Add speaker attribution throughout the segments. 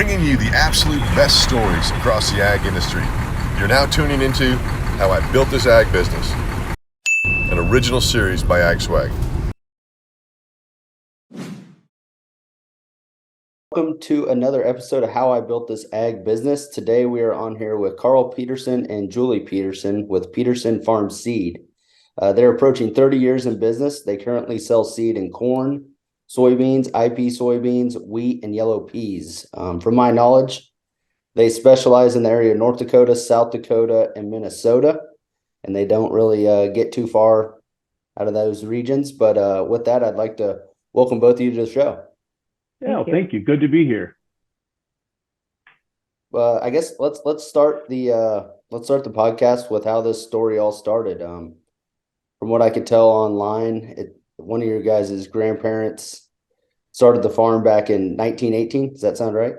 Speaker 1: bringing you the absolute best stories across the ag industry. You're now tuning into How I Built This Ag Business, an original series by AgSwag.
Speaker 2: Welcome to another episode of How I Built This Ag Business. Today we are on here with Carl Peterson and Julie Peterson with Peterson Farms Seed. They're approaching 30 years in business. They currently sell seed in corn, soybeans, IP soybeans, wheat, and yellow peas. From my knowledge, they specialize in the area of North Dakota, South Dakota, and Minnesota, and they don't really get too far out of those regions. But with that, I'd like to welcome both of you to the show.
Speaker 3: Yeah, thank you. Good to be here.
Speaker 2: I guess let's start the podcast with how this story all started. From what I could tell online, one of your guys' grandparents started the farm back in 1918. Does that sound right?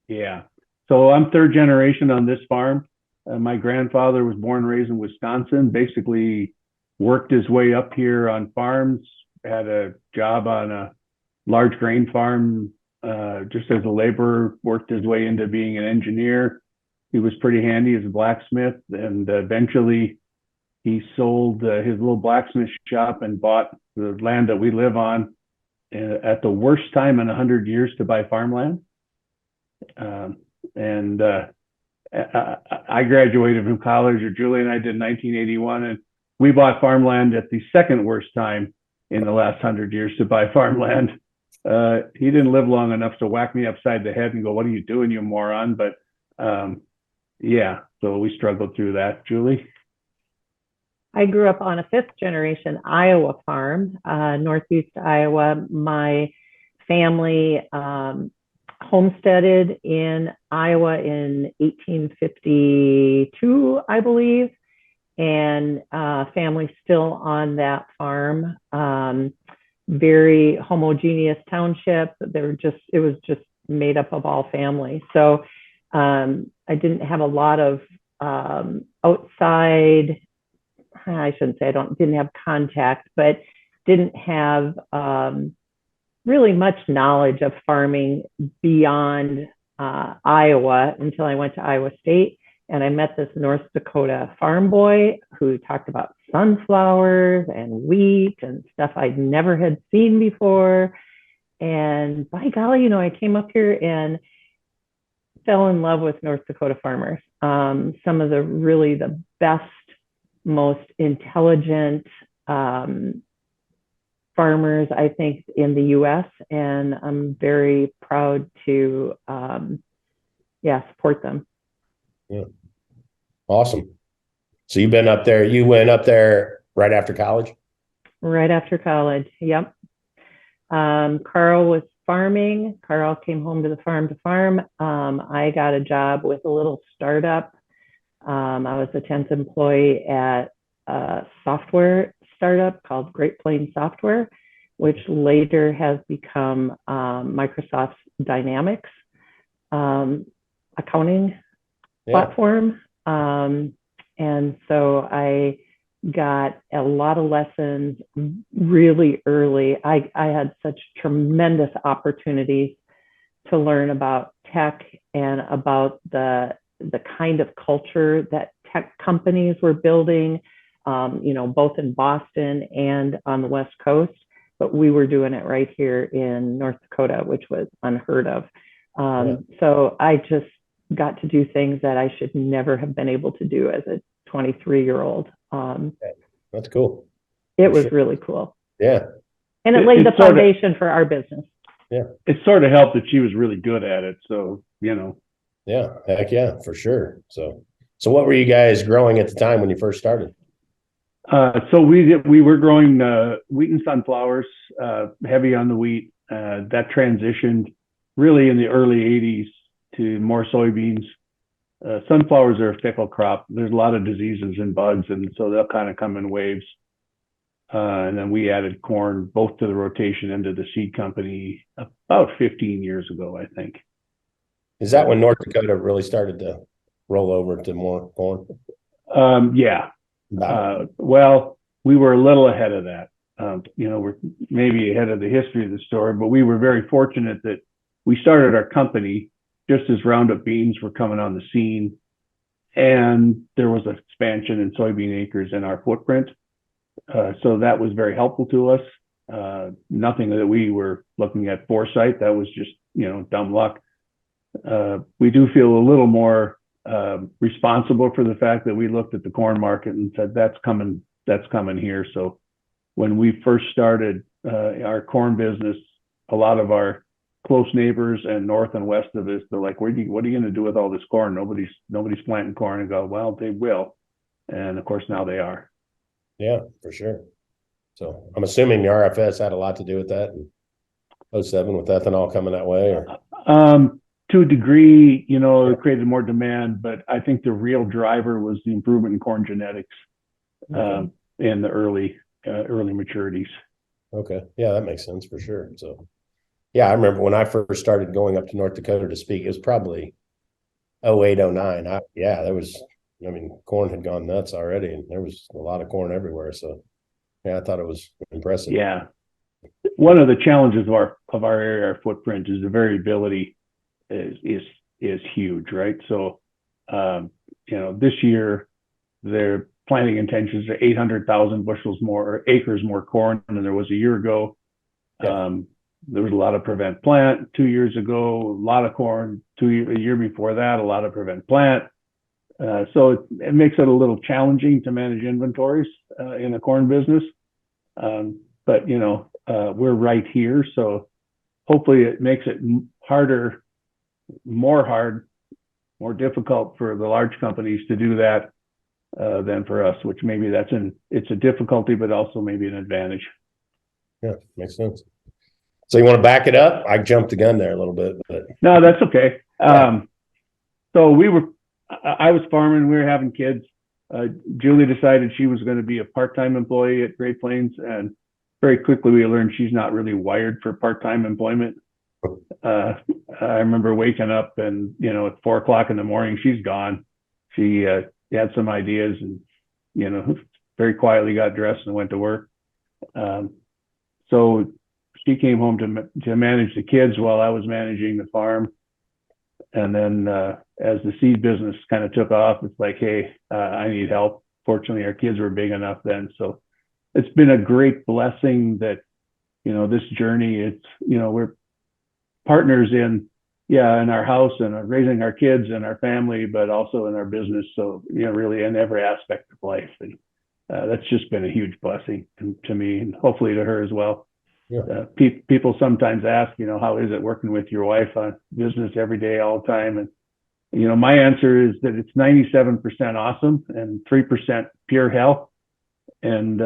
Speaker 3: Yeah. So I'm third generation on this farm. My grandfather was born and raised in Wisconsin, basically worked his way up here on farms, had a job on a large grain farm just as a laborer, worked his way into being an engineer. He was pretty handy as a blacksmith, and eventually he sold his little blacksmith shop and bought the land that we live on at the worst time in 100 years to buy farmland. I graduated from college, or Julie and I did in 1981, and we bought farmland at the second worst time in the last 100 years to buy farmland. He didn't live long enough to whack me upside the head and go, "What are you doing, you moron?" But yeah, so we struggled through that. Julie?
Speaker 4: I grew up on a fifth generation Iowa farm, northeast Iowa. My family homesteaded in Iowa in 1852, I believe, and family still on that farm. Very homogeneous township. It was just made up of all families. So I didn't have a lot of outside, I shouldn't say didn't have contact, but didn't have really much knowledge of farming beyond Iowa until I went to Iowa State. And I met this North Dakota farm boy who talked about sunflowers and wheat and stuff I'd never had seen before. And by golly, I came up here and fell in love with North Dakota farmers. Some of the best, most intelligent farmers, I think, in the U.S. And I'm very proud to, support them.
Speaker 5: Yeah. Awesome. So you went up there right after college?
Speaker 4: Right after college. Yep. Carl was farming. Carl came home to the farm to farm. I got a job with a little startup. I was a 10th employee at a software startup called Great Plains Software, which later has become Microsoft Dynamics accounting platform. And so I got a lot of lessons really early. I had such tremendous opportunities to learn about tech and about the kind of culture that tech companies were building, both in Boston and on the West Coast. But we were doing it right here in North Dakota, which was unheard of. So I just got to do things that I should never have been able to do as a 23-year-old.
Speaker 5: That's cool.
Speaker 4: It was really cool.
Speaker 5: Yeah.
Speaker 4: And it laid the foundation for our business.
Speaker 5: Yeah.
Speaker 3: It sort of helped that she was really good at it. So,
Speaker 5: Yeah, heck yeah, for sure. So what were you guys growing at the time when you first started?
Speaker 3: So we were growing wheat and sunflowers, heavy on the wheat. That transitioned really in the early 80s to more soybeans. Sunflowers are a fickle crop. There's a lot of diseases and bugs, and so they'll kind of come in waves. And then we added corn both to the rotation and to the seed company about 15 years ago, I think.
Speaker 5: Is that when North Dakota really started to roll over to more corn?
Speaker 3: Yeah. Well, we were a little ahead of that. We're maybe ahead of the history of the story, but we were very fortunate that we started our company just as Roundup beans were coming on the scene, and there was an expansion in soybean acres in our footprint. So that was very helpful to us. Nothing that we were looking at foresight. That was just, dumb luck. We do feel a little more responsible for the fact that we looked at the corn market and said, that's coming here. So when we first started our corn business, a lot of our close neighbors and north and west of us, they're like, what are you going to do with all this corn? Nobody's planting corn. And go, well, they will. And of course, now they are.
Speaker 5: Yeah, for sure. So I'm assuming the RFS had a lot to do with that in 2007 with ethanol coming that way, or?
Speaker 3: To a degree, it created more demand, but I think the real driver was the improvement in corn genetics in the early maturities.
Speaker 5: Okay. Yeah, that makes sense for sure. So yeah, I remember when I first started going up to North Dakota to speak, it was probably 08, 09. Corn had gone nuts already, and there was a lot of corn everywhere. So yeah, I thought it was impressive.
Speaker 3: Yeah. One of the challenges of our area, our footprint, is the variability is huge, right? So this year their planting intentions are 800,000 bushels more, or acres more corn than there was a year ago. Yeah. There was a lot of prevent plant 2 years ago, a lot of corn a year before that, a lot of prevent plant. So it makes it a little challenging to manage inventories in the corn business. But we're right here, so hopefully it makes it more difficult for the large companies to do that than for us, which maybe it's a difficulty, but also maybe an advantage.
Speaker 5: Yeah, makes sense. So you want to back it up? I jumped the gun there a little bit, but
Speaker 3: no, that's okay.
Speaker 5: Yeah.
Speaker 3: So I was farming, we were having kids. Julie decided she was going to be a part-time employee at Great Plains, and very quickly we learned she's not really wired for part-time employment. I remember waking up and, at 4 o'clock in the morning, she's gone. She had some ideas and, very quietly got dressed and went to work. So she came home to manage the kids while I was managing the farm. And then as the seed business kind of took off, it's like, hey, I need help. Fortunately, our kids were big enough then. So it's been a great blessing that, this journey, we're partners in our house and raising our kids and our family, but also in our business. So, really in every aspect of life. And that's just been a huge blessing to me, and hopefully to her as well. Yeah. People sometimes ask, how is it working with your wife on business every day, all the time? And, my answer is that it's 97% awesome and 3% pure hell. And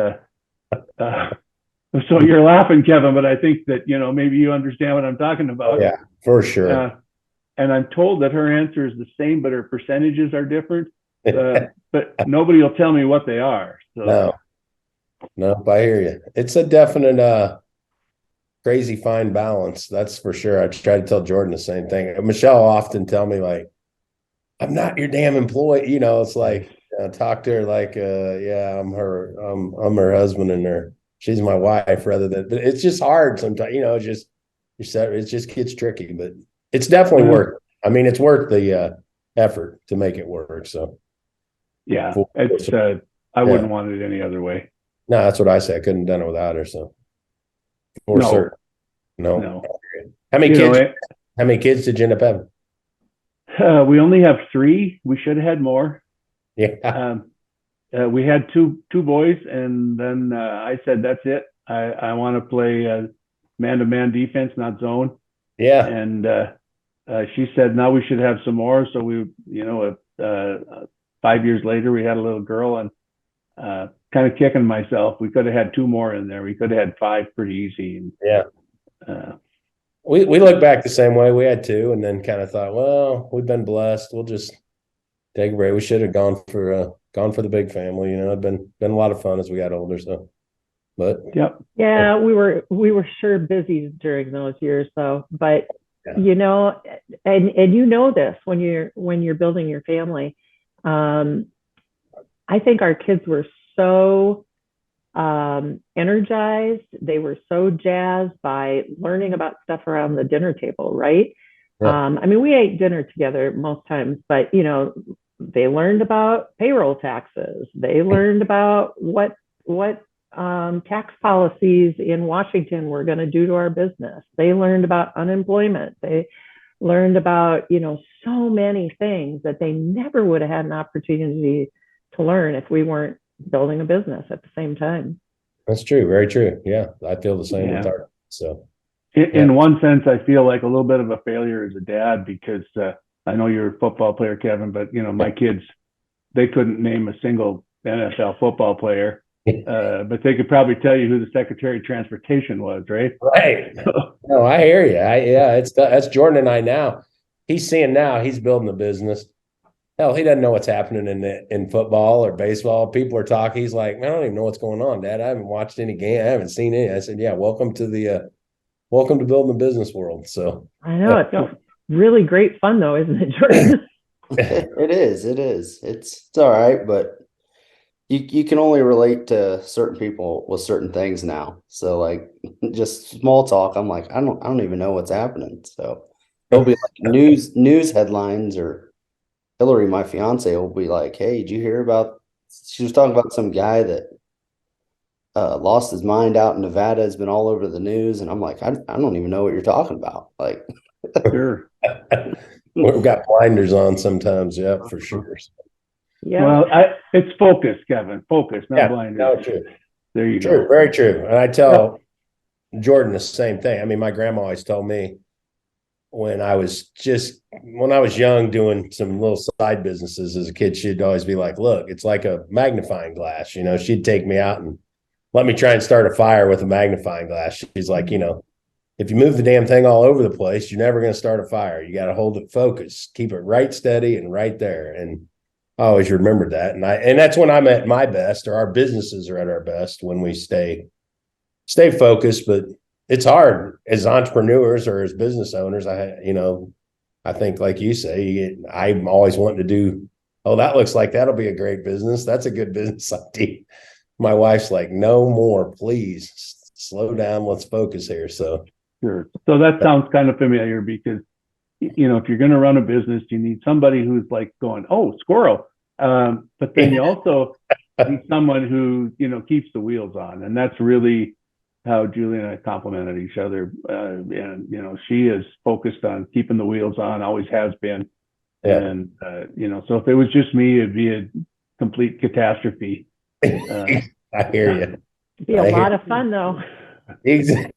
Speaker 3: so you're laughing, Kevin, but I think that, maybe you understand what I'm talking about.
Speaker 5: Yeah, for sure.
Speaker 3: And I'm told that her answer is the same, but her percentages are different. But nobody will tell me what they are. So.
Speaker 5: No, I hear you. It's a definite crazy fine balance. That's for sure. I try to tell Jordan the same thing. Michelle often tell me, like, I'm not your damn employee. It's like, talk to her like, yeah, I'm her husband and she's my wife rather than, but it's just hard sometimes, it just gets tricky, but it's definitely worth. I mean, it's worth the effort to make it work. So
Speaker 3: yeah, I wouldn't want it any other way.
Speaker 5: No, that's what I say. I couldn't have done it without her. So for certain. No. How many kids did you end up having?
Speaker 3: We only have 3. We should have had more.
Speaker 5: Yeah.
Speaker 3: We had two boys, and then I said, that's it. I want to play man-to-man defense, not zone.
Speaker 5: Yeah.
Speaker 3: And she said, now we should have some more. So we, 5 years later, we had a little girl, and kind of kicking myself. We could have had 2 more in there. We could have had 5 pretty easy. And,
Speaker 5: yeah. We look back the same way. We had 2, and then kind of thought, well, we've been blessed. We'll just take a break. We should have gone for the big family. It'd been a lot of fun as we got older. So, but
Speaker 4: yeah, we were sure busy during those years, though. But and this when you're building your family. I think our kids were so energized. They were so jazzed by learning about stuff around the dinner table, right?
Speaker 5: Yeah.
Speaker 4: I mean, we ate dinner together most times, but they learned about payroll taxes. They learned about what tax policies in Washington were going to do to our business. They learned about unemployment. They learned about so many things that they never would have had an opportunity to learn if we weren't building a business at the same time.
Speaker 5: That's true. Very true. Yeah. I feel the same with
Speaker 3: Yeah.
Speaker 5: our, so.
Speaker 3: In one sense, I feel like a little bit of a failure as a dad because I know you're a football player, Kevin, but my kids, they couldn't name a single NFL football player, but they could probably tell you who the Secretary of Transportation was, right?
Speaker 5: Right. No, I hear you. That's Jordan and I now. He's seeing now. He's building a business. Hell, he doesn't know what's happening in football or baseball. People are talking. He's like, man, I don't even know what's going on, Dad. I haven't watched any game. I haven't seen any. I said, yeah, welcome to building the business world. So
Speaker 4: I know it's really great fun though, isn't it, Jordan?
Speaker 2: It is. It's all right, but you can only relate to certain people with certain things now. So like just small talk, I'm like, I don't even know what's happening. So it'll be like news headlines, or Hillary, my fiance, will be like, hey, did you hear about, she was talking about some guy that lost his mind out in Nevada, has been all over the news. And I'm like, I don't even know what you're talking about. Like,
Speaker 3: Sure.
Speaker 5: we've got blinders on sometimes. Yeah, for sure.
Speaker 4: Yeah.
Speaker 3: Well, it's focus, Kevin. Focus, not blinders.
Speaker 5: No, true.
Speaker 3: There you
Speaker 5: True.
Speaker 3: go.
Speaker 5: Very true. And I tell Jordan the same thing. I mean, my grandma always told me when I was young doing some little side businesses as a kid, she'd always be like, look, it's like a magnifying glass. She'd take me out and let me try and start a fire with a magnifying glass. She's like, if you move the damn thing all over the place, you're never going to start a fire. You got to hold it focused, keep it right steady and right there. And I always remembered that. And that's when I'm at my best, or our businesses are at our best, when we stay focused. But it's hard as entrepreneurs or as business owners. I think, like you say, I'm always wanting to do, oh, that looks like that'll be a great business. That's a good business idea. My wife's like, no more, please slow down. Let's focus here. So,
Speaker 3: Sure. So that sounds kind of familiar because, if you're going to run a business, you need somebody who's like going, oh, squirrel. But then you also need someone who, keeps the wheels on. And that's really how Julie and I complemented each other. And she is focused on keeping the wheels on, always has been.
Speaker 5: yeah.
Speaker 3: And, so if it was just me, it'd be a complete catastrophe.
Speaker 5: I hear you.
Speaker 4: It'd be a lot of fun though.
Speaker 5: Exactly.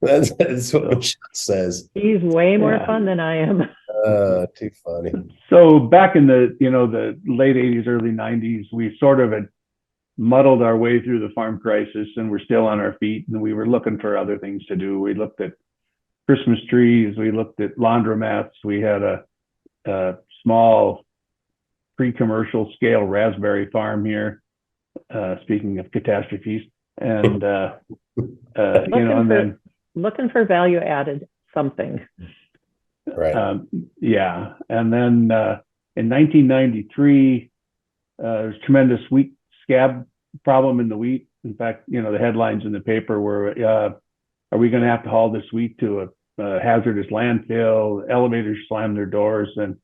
Speaker 5: That's what Michelle says.
Speaker 4: He's way more fun than I am.
Speaker 5: Too funny.
Speaker 3: So back in the the late 80s, early 90s, we sort of had muddled our way through the farm crisis, and we're still on our feet, and we were looking for other things to do. We looked at Christmas trees, we looked at laundromats, we had a small pre-commercial scale raspberry farm here. Speaking of catastrophes, and
Speaker 4: looking for value added something.
Speaker 5: Right.
Speaker 3: And then in 1993, there's tremendous wheat scab problem in the wheat. In fact, the headlines in the paper were, are we going to have to haul this wheat to a hazardous landfill? Elevators slammed their doors. And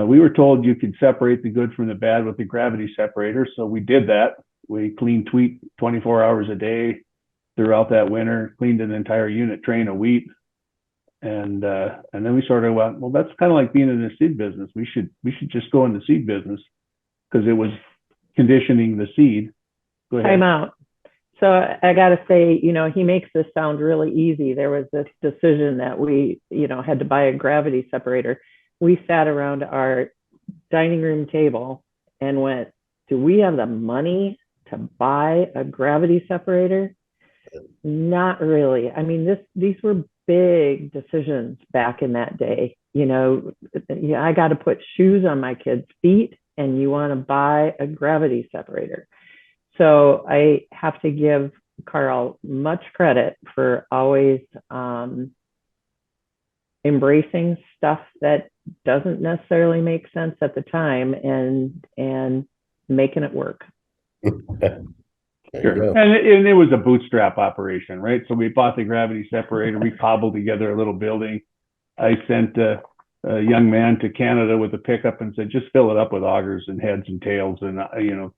Speaker 3: we were told you could separate the good from the bad with the gravity separator. So we did that. We cleaned wheat 24 hours a day throughout that winter, cleaned an entire unit train of wheat. And then we sort of went, well, that's kind of like being in the seed business. We should just go in the seed business, because it was conditioning the seed. Go ahead.
Speaker 4: Time out. So I got to say, he makes this sound really easy. There was this decision that we, had to buy a gravity separator. We sat around our dining room table and went, do we have the money to buy a gravity separator? Not really. I mean, these were big decisions back in that day. I got to put shoes on my kids' feet, and you want to buy a gravity separator. So I have to give Carl much credit for always embracing stuff that doesn't necessarily make sense at the time and making it work.
Speaker 5: There
Speaker 3: Sure.
Speaker 5: you go.
Speaker 3: And it was a bootstrap operation, right? So we bought the gravity separator, we cobbled together a little building. I sent a young man to Canada with a pickup and said, just fill it up with augers and heads and tails, and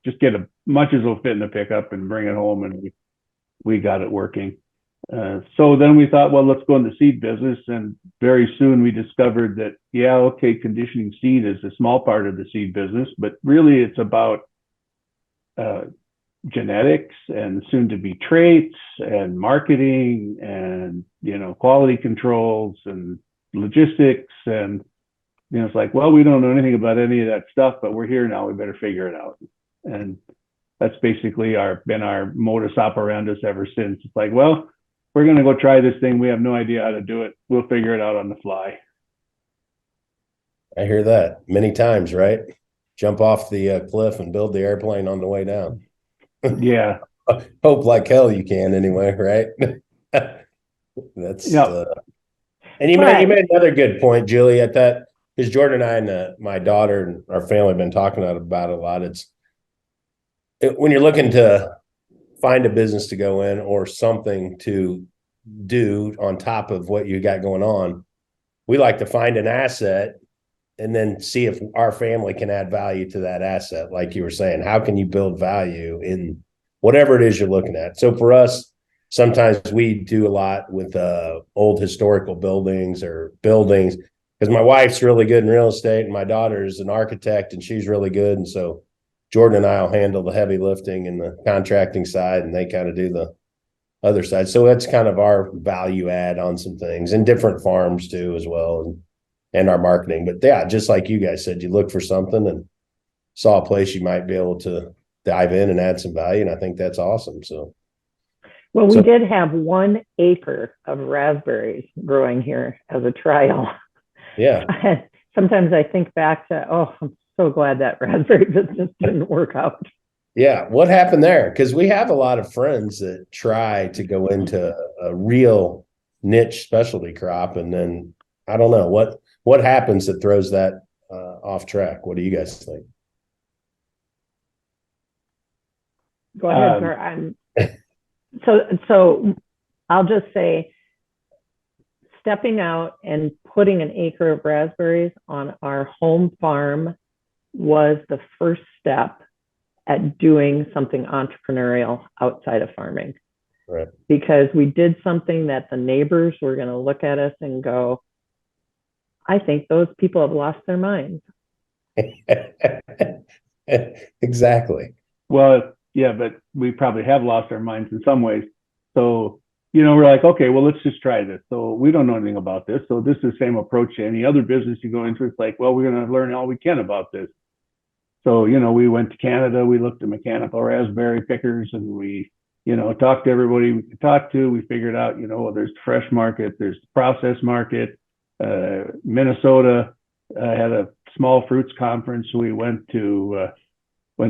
Speaker 3: just get as much as will fit in the pickup and bring it home. And we got it working. So then we thought, well, let's go in the seed business. And very soon we discovered that, yeah, okay, conditioning seed is a small part of the seed business, but really it's about genetics and soon to be traits and marketing and, quality controls and logistics. And, it's like, well, we don't know anything about any of that stuff, but we're here now. We better figure it out. And that's basically been our modus operandus ever since. It's like, well, we're going to go try this thing. We have no idea how to do it. We'll figure it out on the fly.
Speaker 5: I hear that many times, right? Jump off the cliff and build the airplane on the way down.
Speaker 3: Yeah.
Speaker 5: Hope like hell you can anyway, right? That's
Speaker 3: Yep.
Speaker 5: And you made another good point, Julie, at that, because Jordan and I and my daughter and our family have been talking about it a lot. When you're looking to find a business to go in or something to do on top of what you got going on, we like to find an asset and then see if our family can add value to that asset. Like you were saying, how can you build value in whatever it is you're looking at? So for us, sometimes we do a lot with old historical buildings or buildings, because my wife's really good in real estate and my daughter's an architect and she's really good. And so Jordan and I will handle the heavy lifting and the contracting side, and they kind of do the other side. So that's kind of our value add on some things, and different farms too as well, and our marketing. But yeah, just like you guys said, you look for something and saw a place you might be able to dive in and add some value. And I think that's awesome. So.
Speaker 4: Well, we did have 1 acre of raspberries growing here as a trial.
Speaker 5: Yeah.
Speaker 4: Sometimes I think back to, I'm so glad that raspberry business didn't work out.
Speaker 5: Yeah. What happened there? Because we have a lot of friends that try to go into a real niche specialty crop. And then I don't know what happens that throws that off track. What do you guys think?
Speaker 4: Go ahead, sir. So I'll just say, stepping out and putting an acre of raspberries on our home farm was the first step at doing something entrepreneurial outside of farming.
Speaker 5: Right.
Speaker 4: Because we did something that the neighbors were going to look at us and go, I think those people have lost their minds.
Speaker 5: Exactly.
Speaker 3: Well, yeah, but we probably have lost our minds in some ways. So, we're like, okay, well, let's just try this. So we don't know anything about this. So this is the same approach to any other business you go into. It's like, well, we're going to learn all we can about this. So, we went to Canada, we looked at mechanical raspberry pickers, and we, talked to everybody we could talk to. We figured out, there's the fresh market, there's the process market. Minnesota had a small fruits conference. So we went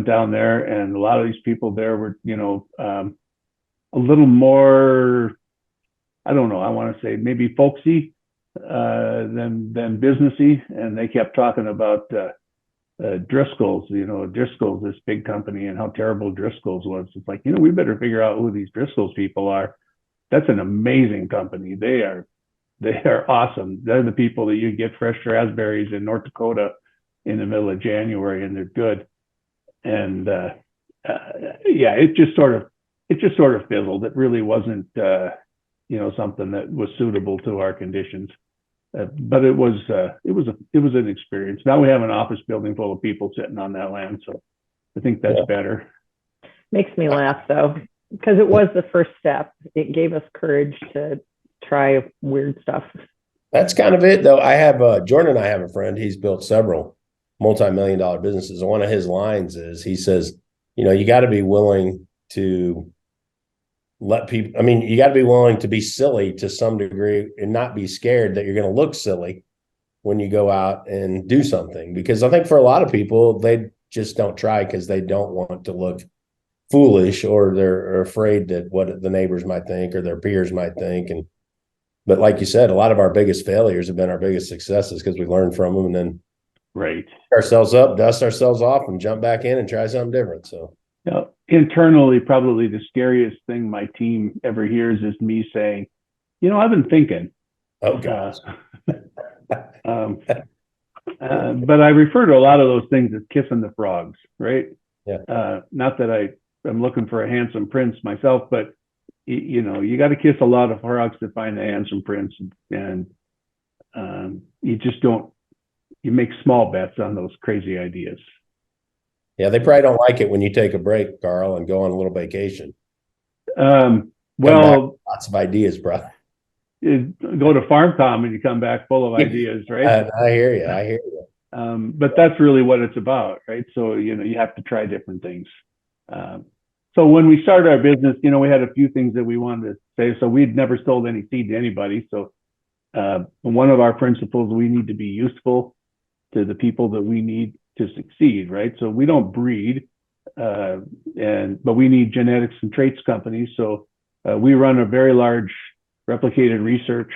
Speaker 3: down there, and a lot of these people there were, a little more, I don't know, I want to say maybe folksy than businessy. And they kept talking about Driscoll's, Driscoll's, this big company, and how terrible Driscoll's was. It's like, we better figure out who these Driscoll's people are. That's an amazing company. They are awesome. They're the people that you get fresh raspberries in North Dakota in the middle of January, and they're good. And it just sort of fizzled. It really wasn't, something that was suitable to our conditions. But it was an experience. Now we have an office building full of people sitting on that land, so I think that's better.
Speaker 4: Makes me laugh though, because it was the first step. It gave us courage to try weird stuff.
Speaker 5: That's kind of it though. I have Jordan and I have a friend. He's built several multi-million-dollar businesses. And one of his lines is, he says, you got to be willing to you got to be willing to be silly to some degree and not be scared that you're going to look silly when you go out and do something. Because I think for a lot of people, they just don't try because they don't want to look foolish, or they're afraid that what the neighbors might think or their peers might think. But like you said, a lot of our biggest failures have been our biggest successes because we learned from them and then
Speaker 3: right,
Speaker 5: ourselves up, dust ourselves off, and jump back in and try something different. So
Speaker 3: yeah, internally, probably the scariest thing my team ever hears is me saying, I've been thinking.
Speaker 5: Oh, gosh.
Speaker 3: But I refer to a lot of those things as kissing the frogs, right?
Speaker 5: Yeah.
Speaker 3: Not that I'm looking for a handsome prince myself, but you got to kiss a lot of frogs to find a handsome prince, and you just don't. You make small bets on those crazy ideas.
Speaker 5: Yeah, they probably don't like it when you take a break, Carl, and go on a little vacation.
Speaker 3: Well,
Speaker 5: lots of ideas, bro.
Speaker 3: Go to Farm Tom and you come back full of ideas, right?
Speaker 5: I hear you.
Speaker 3: But that's really what it's about, right? So, you have to try different things. So when we started our business, we had a few things that we wanted to say. So we'd never sold any seed to anybody. So one of our principles, we need to be useful to the people that we need to succeed, right? So we don't breed, but we need genetics and traits companies. So we run a very large replicated research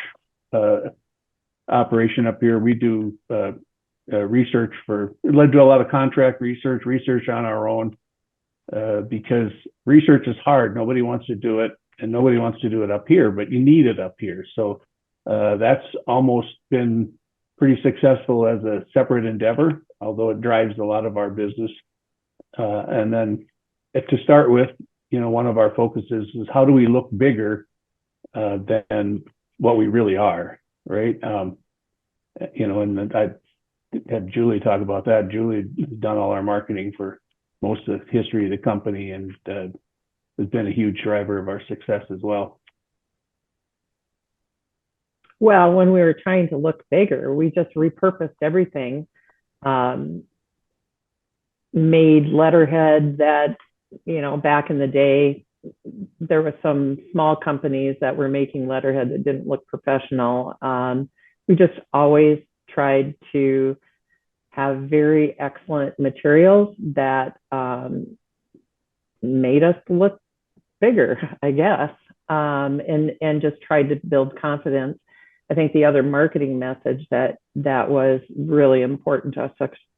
Speaker 3: operation up here. We do research we do a lot of contract research on our own, because research is hard. Nobody wants to do it, and nobody wants to do it up here, but you need it up here. So that's almost been pretty successful as a separate endeavor, although it drives a lot of our business. And then to start with, one of our focuses is how do we look bigger than what we really are, right? And I had Julie talk about that. Julie has done all our marketing for most of the history of the company, and has been a huge driver of our success as well.
Speaker 4: Well, when we were trying to look bigger, we just repurposed everything, made letterhead that, back in the day, there were some small companies that were making letterhead that didn't look professional. We just always tried to have very excellent materials that made us look bigger, I guess, and just tried to build confidence. I think the other marketing message that was really important to us,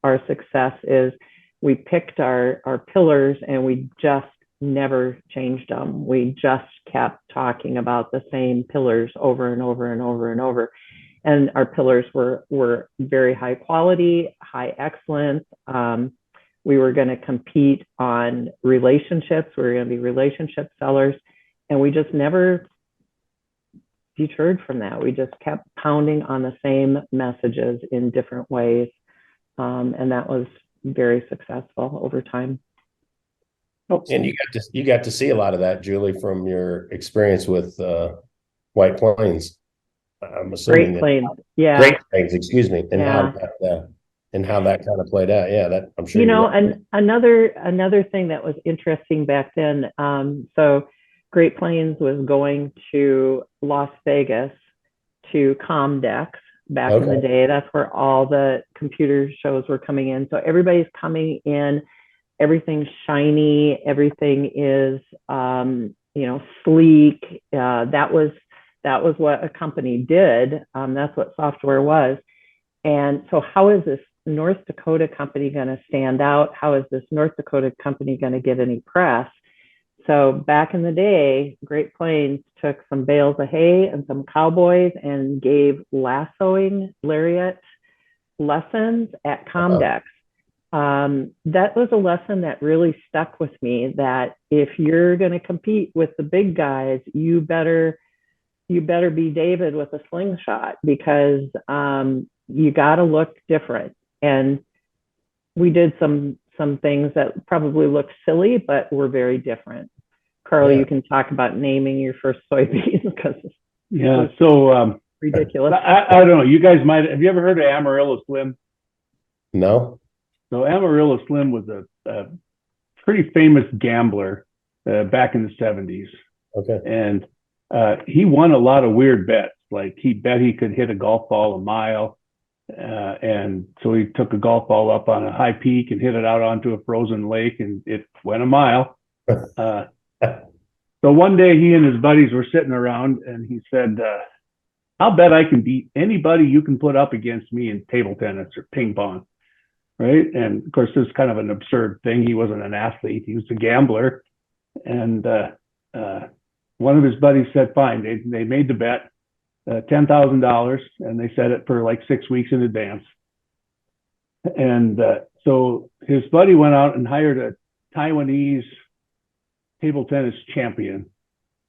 Speaker 4: our success, is we picked our pillars and we just never changed them. We just kept talking about the same pillars over and over and over and over. And our pillars were very high quality, high excellence. We were going to compete on relationships. We were going to be relationship sellers. And we just never deterred from that. We just kept pounding on the same messages in different ways. And that was very successful over time.
Speaker 5: And you got to see a lot of that, Julie, from your experience with White Plains. I'm assuming
Speaker 4: Great Plains, yeah.
Speaker 5: Great Plains, excuse me, and
Speaker 4: yeah.
Speaker 5: how that kind of played out. Yeah, that I'm sure.
Speaker 4: And another thing that was interesting back then. So Great Plains was going to Las Vegas to Comdex back in the day. That's where all the computer shows were coming in. So everybody's coming in. Everything's shiny. Everything is, sleek. That was what a company did. That's what software was. And so how is this North Dakota company going to stand out? How is this North Dakota company going to get any press? So back in the day, Great Plains took some bales of hay and some cowboys and gave lassoing lariat lessons at Comdex. That was a lesson that really stuck with me, that if you're going to compete with the big guys, you better be David with a slingshot, because you got to look different. And we did some things that probably looked silly, but were very different. Carl, you can talk about naming your first soybeans, because
Speaker 3: so
Speaker 4: ridiculous.
Speaker 3: I don't know. You guys have you ever heard of Amarillo Slim?
Speaker 5: No.
Speaker 3: So Amarillo Slim was a pretty famous gambler back in the 70s.
Speaker 5: Okay.
Speaker 3: And he won a lot of weird bets. Like he bet he could hit a golf ball a mile. And so he took a golf ball up on a high peak and hit it out onto a frozen lake, and it went a mile. So one day he and his buddies were sitting around, and he said, I'll bet I can beat anybody you can put up against me in table tennis or ping pong. Right. And of course, this is kind of an absurd thing. He wasn't an athlete. He was a gambler. And one of his buddies said, fine, they made the bet, $10,000, and they set it for like 6 weeks in advance. And so his buddy went out and hired a Taiwanese table tennis champion.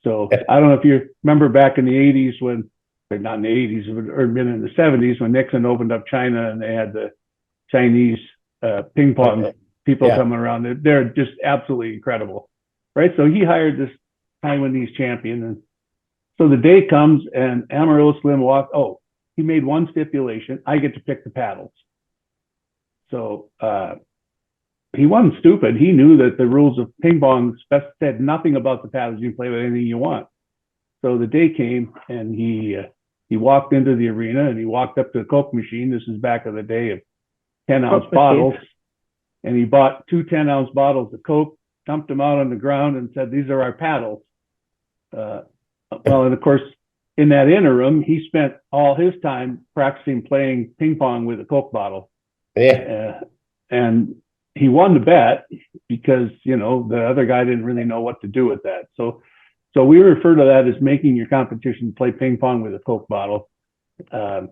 Speaker 3: So I don't know if you remember back in the 80s when, or not in the 80s, or been in the 70s when Nixon opened up China and they had the Chinese ping pong people coming around. They're just absolutely incredible, right? So he hired this Taiwanese champion, and so the day comes and Amarillo Slim walks. Oh, he made one stipulation: I get to pick the paddles. So he wasn't stupid. He knew that the rules of ping pong said nothing about the paddles. You can play with anything you want. So the day came, and he walked into the arena, and he walked up to the Coke machine. This is back in the day of 10-ounce bottles. And he bought 2 10-ounce bottles of Coke, dumped them out on the ground, and said, "These are our paddles." Well, and of course, in that interim, he spent all his time practicing playing ping pong with a Coke bottle. And he won the bet because, the other guy didn't really know what to do with that. So we refer to that as making your competition play ping pong with a Coke bottle. So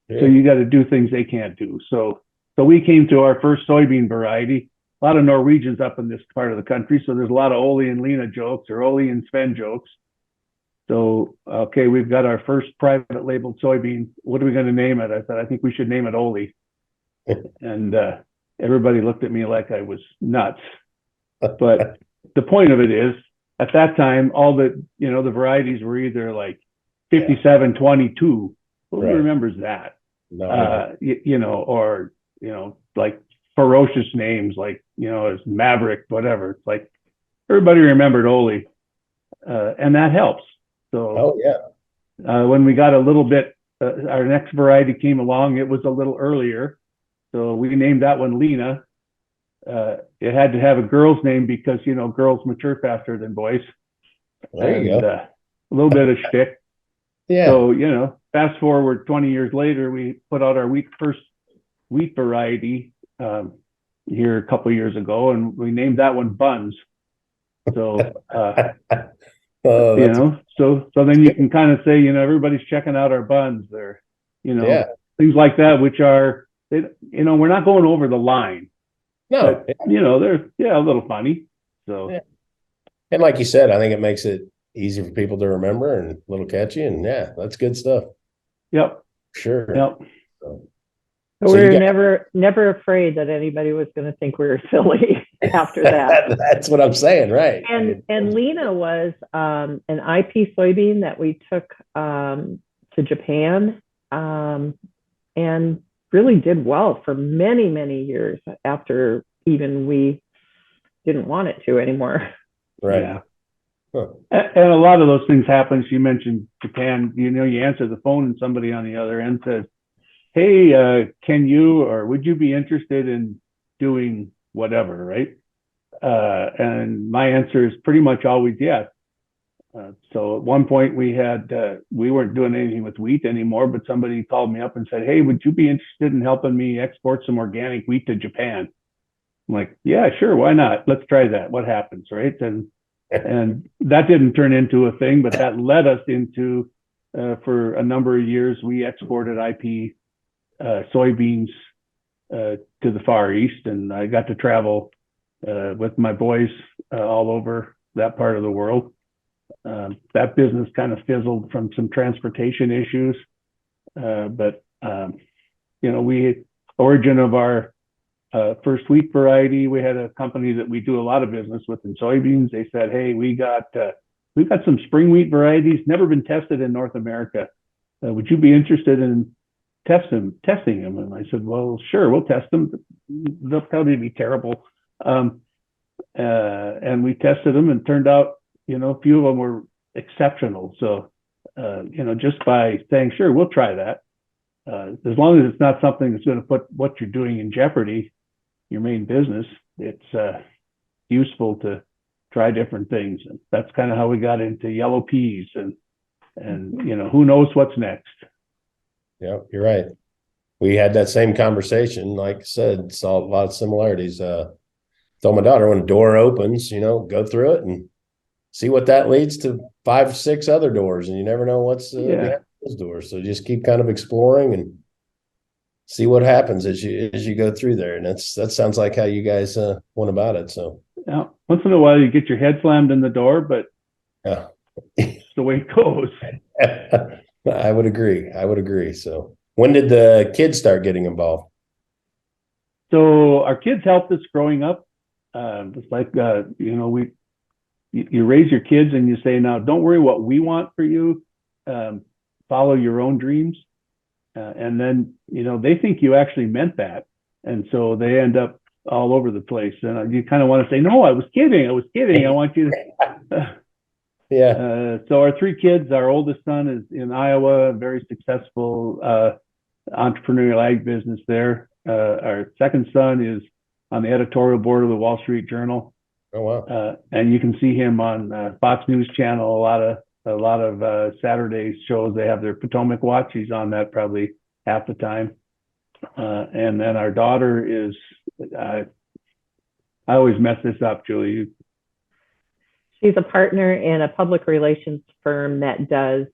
Speaker 3: you got to do things they can't do. So we came to our first soybean variety. A lot of Norwegians up in this part of the country, so there's a lot of Ole and Lena jokes or Ole and Sven jokes. So, okay, we've got our first private labeled soybean. What are we going to name it? I said, I think we should name it Ole. And everybody looked at me like I was nuts. But the point of it is, at that time, all the varieties were either like 5722. Who remembers that? No. Or like ferocious names like, as Maverick, whatever. It's like everybody remembered Ole, and that helps. So, when we got a little bit, our next variety came along, it was a little earlier. So we named that one Lena. It had to have a girl's name because, girls mature faster than boys.
Speaker 5: There you go.
Speaker 3: A little bit of shtick.
Speaker 5: Yeah.
Speaker 3: So, fast forward 20 years later, we put out our first wheat variety here a couple of years ago, and we named that one Buns. So, so then you can kind of say, everybody's checking out our buns there, things like that, which are, we're not going over the line.
Speaker 5: No,
Speaker 3: but, they're a little funny. So,
Speaker 5: and like you said, I think it makes it easy for people to remember and a little catchy, and that's good stuff.
Speaker 3: Yep.
Speaker 5: Sure.
Speaker 3: Yep.
Speaker 4: So we were never afraid that anybody was going to think we were silly after that.
Speaker 5: That's what I'm saying, right?
Speaker 4: And Lena was an IP soybean that we took to Japan and really did well for many, many years after even we didn't want it to anymore.
Speaker 5: Right.
Speaker 3: Yeah. Huh. And a lot of those things happen. You mentioned Japan, you answer the phone and somebody on the other end says, "Hey, can you, or would you be interested in doing whatever," right? And my answer is pretty much always yes. So at one point we weren't doing anything with wheat anymore, but somebody called me up and said, "Hey, would you be interested in helping me export some organic wheat to Japan?" I'm like, "Yeah, sure. Why not? Let's try that. What happens?" Right. And that didn't turn into a thing, but that led us into, for a number of years, we exported IP soybeans to the Far East, and I got to travel with my boys all over that part of the world. That business kind of fizzled from some transportation issues, but we origin of our first wheat variety, we had a company that we do a lot of business with in soybeans. They said, "Hey, we've got some spring wheat varieties, never been tested in North America. Would you be interested in testing them?" And I said, "Well, sure, we'll test them. They'll probably be terrible." And we tested them, and turned out, a few of them were exceptional. So, just by saying, "Sure, we'll try that," as long as it's not something that's going to put what you're doing in jeopardy, your main business, it's useful to try different things. And that's kind of how we got into yellow peas, and who knows what's next.
Speaker 5: Yeah, you're right. We had that same conversation. Like I said, saw a lot of similarities. Told my daughter, when the door opens, go through it and see what that leads to 5, 6 other doors, and you never know what's behind those doors. So just keep kind of exploring and see what happens as you go through there. And that sounds like how you guys went about it. So
Speaker 3: yeah, once in a while you get your head slammed in the door, but
Speaker 5: yeah,
Speaker 3: it's the way it goes.
Speaker 5: I would agree. So when did the kids start getting involved?
Speaker 3: So our kids helped us growing up. It's like, you raise your kids and you say, now don't worry what we want for you. Follow your own dreams. And then, they think you actually meant that. And so they end up all over the place. And you kind of want to say, no, I was kidding. I want you to.
Speaker 5: Yeah.
Speaker 3: So our 3 kids, our oldest son is in Iowa, very successful entrepreneurial ag business there. Our second son is on the editorial board of the Wall Street Journal.
Speaker 5: Oh, wow.
Speaker 3: And you can see him on Fox News Channel, a lot of Saturday shows. They have their Potomac Watch. He's on that probably half the time. And then our daughter is, I always mess this up, Julie.
Speaker 4: She's a partner in a public relations firm that does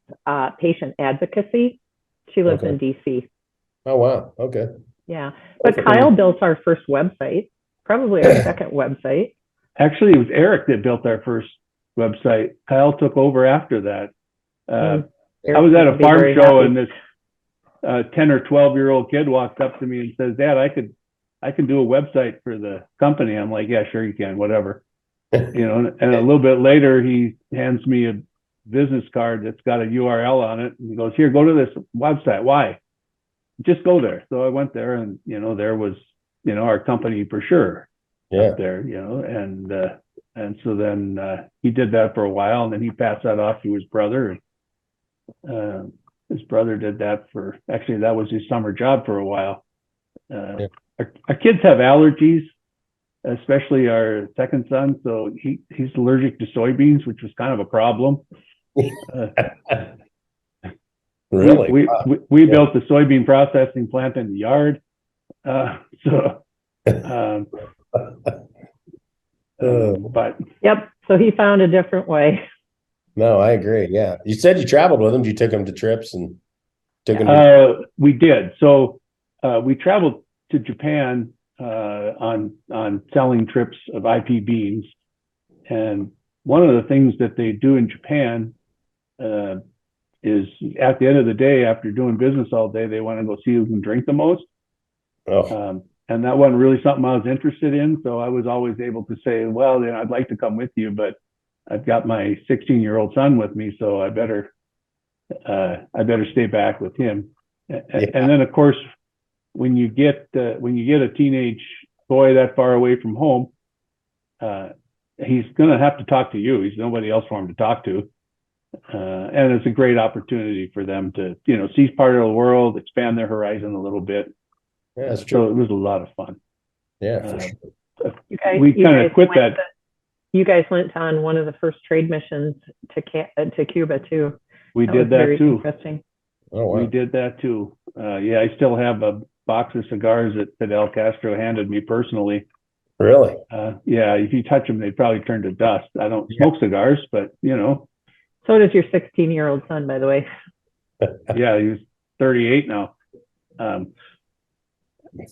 Speaker 4: patient advocacy. She lives in DC.
Speaker 5: Oh, wow. Okay.
Speaker 4: Yeah. But Kyle built our first website, probably our second website.
Speaker 3: Actually, it was Eric that built our first website. Kyle took over after that. I was at a farm show and this 10 or 12-year-old kid walked up to me and says, Dad, I can do a website for the company. I'm like, yeah, sure you can, whatever. And a little bit later, he hands me a business card that's got a URL on it. And he goes, here, go to this website. Why? Just go there. So I went there and, there was, our company for sure up there, and so then he did that for a while and then he passed that off to his brother. His brother did that that was his summer job for a while. Our kids have allergies, especially our second son. So he's allergic to soybeans, which was kind of a problem.
Speaker 5: Really?
Speaker 3: We built the soybean processing plant in the yard. But
Speaker 4: yep. So he found a different way.
Speaker 5: No, I agree. Yeah. You said you traveled with him. You took him to trips and took him.
Speaker 3: We did. So we traveled to Japan on selling trips of IP beans. And one of the things that they do in Japan is at the end of the day, after doing business all day, they want to go see who can drink the most. And that wasn't really something I was interested in. So I was always able to say, well, I'd like to come with you, but I've got my 16-year-old son with me, so I better stay back with him. And then, of course, when you get a teenage boy that far away from home, he's going to have to talk to you. He's nobody else for him to talk to. And it's a great opportunity for them to, see part of the world, expand their horizon a little bit.
Speaker 5: Yeah, that's true.
Speaker 3: So it was a lot of fun.
Speaker 5: Yeah, for sure.
Speaker 3: We kind of quit that.
Speaker 4: You guys went on one of the first trade missions to Cuba too.
Speaker 3: We did that too.
Speaker 4: Interesting.
Speaker 5: Oh, wow.
Speaker 3: We did that too. I still have a box of cigars that Fidel Castro handed me personally.
Speaker 5: Really?
Speaker 3: If you touch them, they probably turn to dust. I don't smoke cigars, but
Speaker 4: So does your 16-year-old son, by the way.
Speaker 3: Yeah, he's 38 now.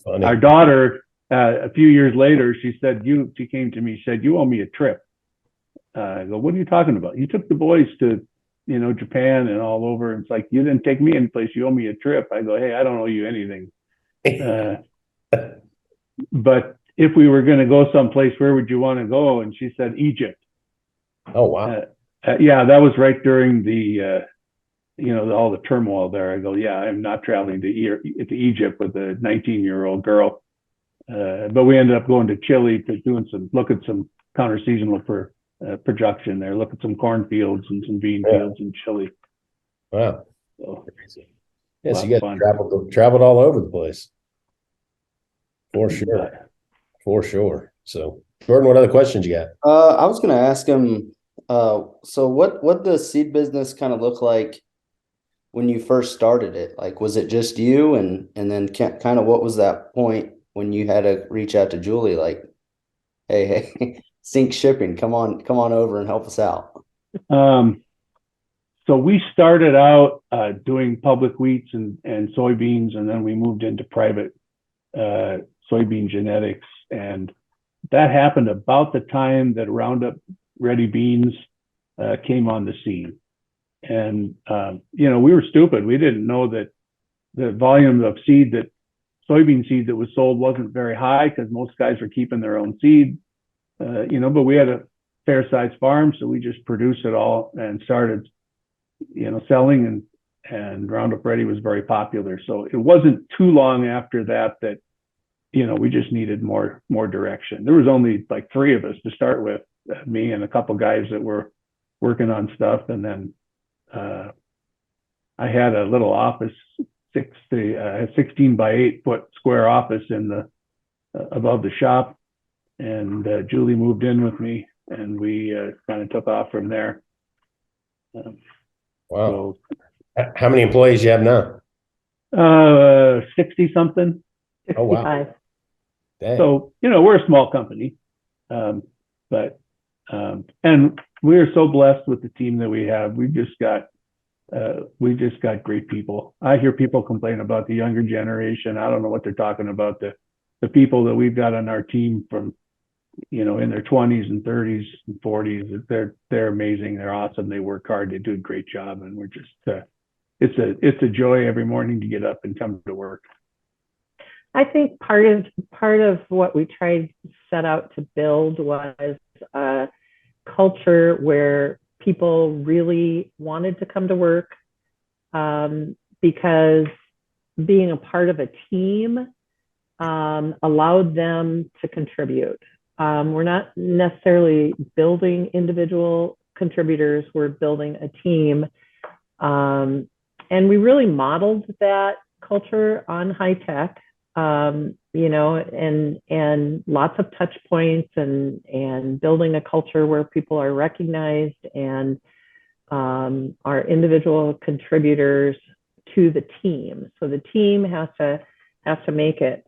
Speaker 5: Funny.
Speaker 3: Our daughter, a few years later, she came to me, she said, you owe me a trip. I go, what are you talking about? You took the boys to, Japan and all over. It's like, you didn't take me anyplace. You owe me a trip. I go, hey, I don't owe you anything. But if we were going to go someplace, where would you want to go? And she said, Egypt.
Speaker 5: Oh, wow.
Speaker 3: That was right during the, all the turmoil there. I go, I'm not traveling to Egypt with a 19-year-old girl. But we ended up going to Chile to look at some counter seasonal production there, look at some cornfields and some bean fields in Chile.
Speaker 5: Wow.
Speaker 3: So,
Speaker 5: yes, you guys traveled all over the place. For sure. For sure. So, Jordan, what other questions you got?
Speaker 2: I was going to ask him, so what does seed business kind of look like when you first started it? Like, was it just you? And then kind of what was that point when you had to reach out to Julie, like, hey, Sync Shipping, come on over and help us out?
Speaker 3: So we started out doing public wheats and soybeans, and then we moved into private soybean genetics. And that happened about the time that Roundup Ready beans came on the scene. And, we were stupid. We didn't know that the volume of soybean seed that was sold wasn't very high because most guys were keeping their own seed, but we had a fair sized farm. So we just produced it all and started, selling, and Roundup Ready was very popular. So it wasn't too long after that we just needed more direction. There was only like 3 of us to start with, me and a couple guys that were working on stuff. And then I had a little office, 16 by 8 foot square office above the shop. And Julie moved in with me, and we kind of took off from there.
Speaker 5: Wow. So, how many employees you have now?
Speaker 3: 60 something.
Speaker 4: 65.
Speaker 5: Oh, wow. Dang.
Speaker 3: So, we're a small company, but and we're so blessed with the team that we have. We just got great people. I hear people complain about the younger generation. I don't know what they're talking about. The people that we've got on our team from, in their 20s and 30s and 40s, they're amazing. They're awesome. They work hard. They do a great job. And we're just, it's a joy every morning to get up and come to work.
Speaker 4: I think part of what we tried to set out to build was a culture where people really wanted to come to work, because being a part of a team allowed them to contribute. We're not necessarily building individual contributors, we're building a team. And we really modeled that culture on high tech, and lots of touch points and building a culture where people are recognized and are individual contributors to the team. So the team has to make it.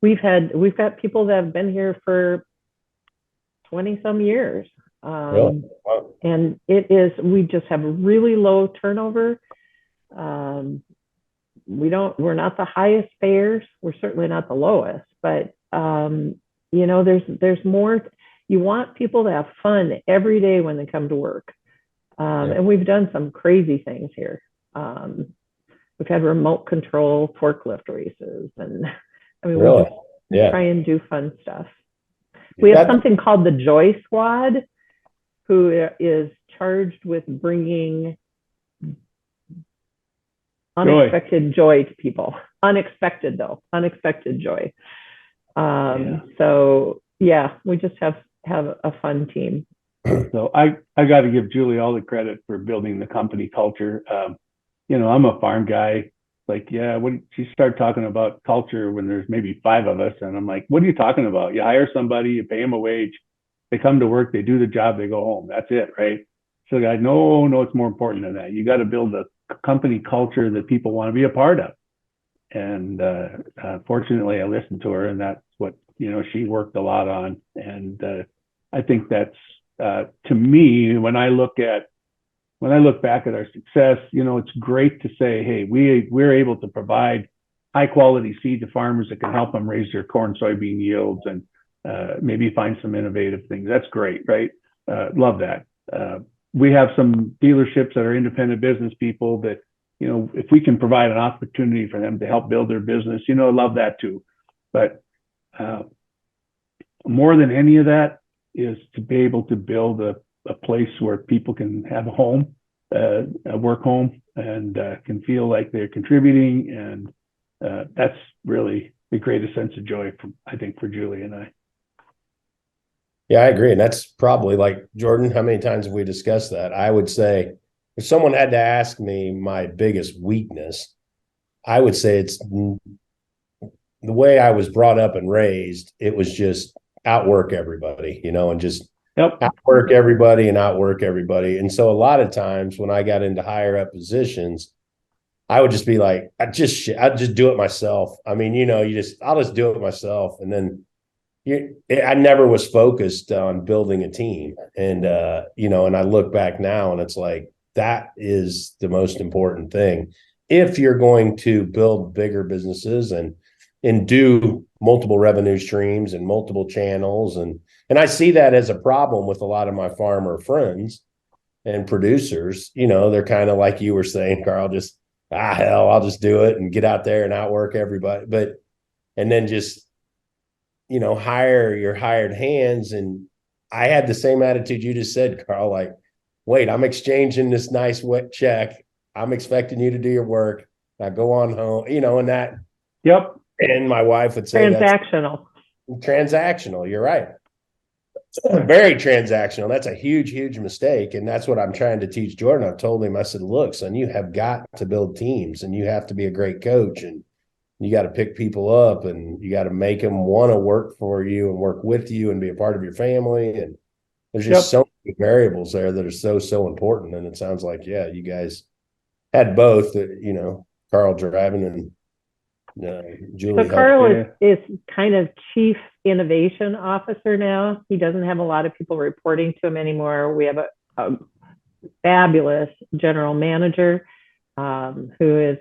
Speaker 4: We've got people that have been here for 20 some years.
Speaker 5: Really? Wow.
Speaker 4: And we just have really low turnover. We're not the highest payers. We're certainly not the lowest, but there's more. You want people to have fun every day when they come to work. And we've done some crazy things here. We've had remote control forklift races, and
Speaker 5: Really?
Speaker 4: we try and do fun stuff. We have something called the Joy Squad, who is charged with bringing unexpected joy to people. Unexpected joy. So we just have a fun team.
Speaker 3: So I got to give Julie all the credit for building the company culture. I'm a farm guy. Like, when she started talking about culture when there's maybe 5 of us, and I'm like, what are you talking about? You hire somebody, you pay them a wage, they come to work, they do the job, they go home. That's it, right? So the guy, no, it's more important than that. You got to build a company culture that people want to be a part of. And fortunately, I listened to her, and that's what she worked a lot on. And I think that's to me, when I look back at our success, it's great to say, hey, we're able to provide high quality seed to farmers that can help them raise their corn, soybean yields, and maybe find some innovative things. That's great, right? Love that. We have some dealerships that are independent business people that, if we can provide an opportunity for them to help build their business, love that too. But more than any of that is to be able to build a place where people can have a home, a work home, and can feel like they're contributing. And that's really the greatest sense of joy, I think, for Julie and I.
Speaker 5: Yeah, I agree. And that's probably, like, Jordan, how many times have we discussed that? I would say if someone had to ask me my biggest weakness, I would say it's the way I was brought up and raised. It was just outwork everybody, and just outwork everybody. And so a lot of times when I got into higher up positions, I would just be like, I'd just do it myself. I'll just do it myself. And then I never was focused on building a team. And, you know, and I look back now and it's like, that is the most important thing. If you're going to build bigger businesses and do multiple revenue streams and multiple channels. And I see that as a problem with a lot of my farmer friends and producers. You know, they're kind of like you were saying, Carl, just, hell, I'll just do it and get out there and outwork everybody. And then just, you know, hire your hired hands. And I had the same attitude you just said, Carl, like, wait, I'm exchanging this nice wet check. I'm expecting you to do your work. Now go on home, you know, and that.
Speaker 3: Yep.
Speaker 5: And my wife would say
Speaker 4: Transactional.
Speaker 5: that's transactional. You're right. Very transactional. That's a huge, huge mistake. And that's what I'm trying to teach Jordan. I've told him, I said, look, son, you have got to build teams and you have to be a great coach and you got to pick people up and you got to make them want to work for you and work with you and be a part of your family. And there's just so many variables there that are so important. And it sounds like, yeah, you guys had both, you know, Carl driving and Julie.
Speaker 4: So Carl is kind of chief innovation officer now. He doesn't have a lot of people reporting to him anymore. We have a fabulous general manager who is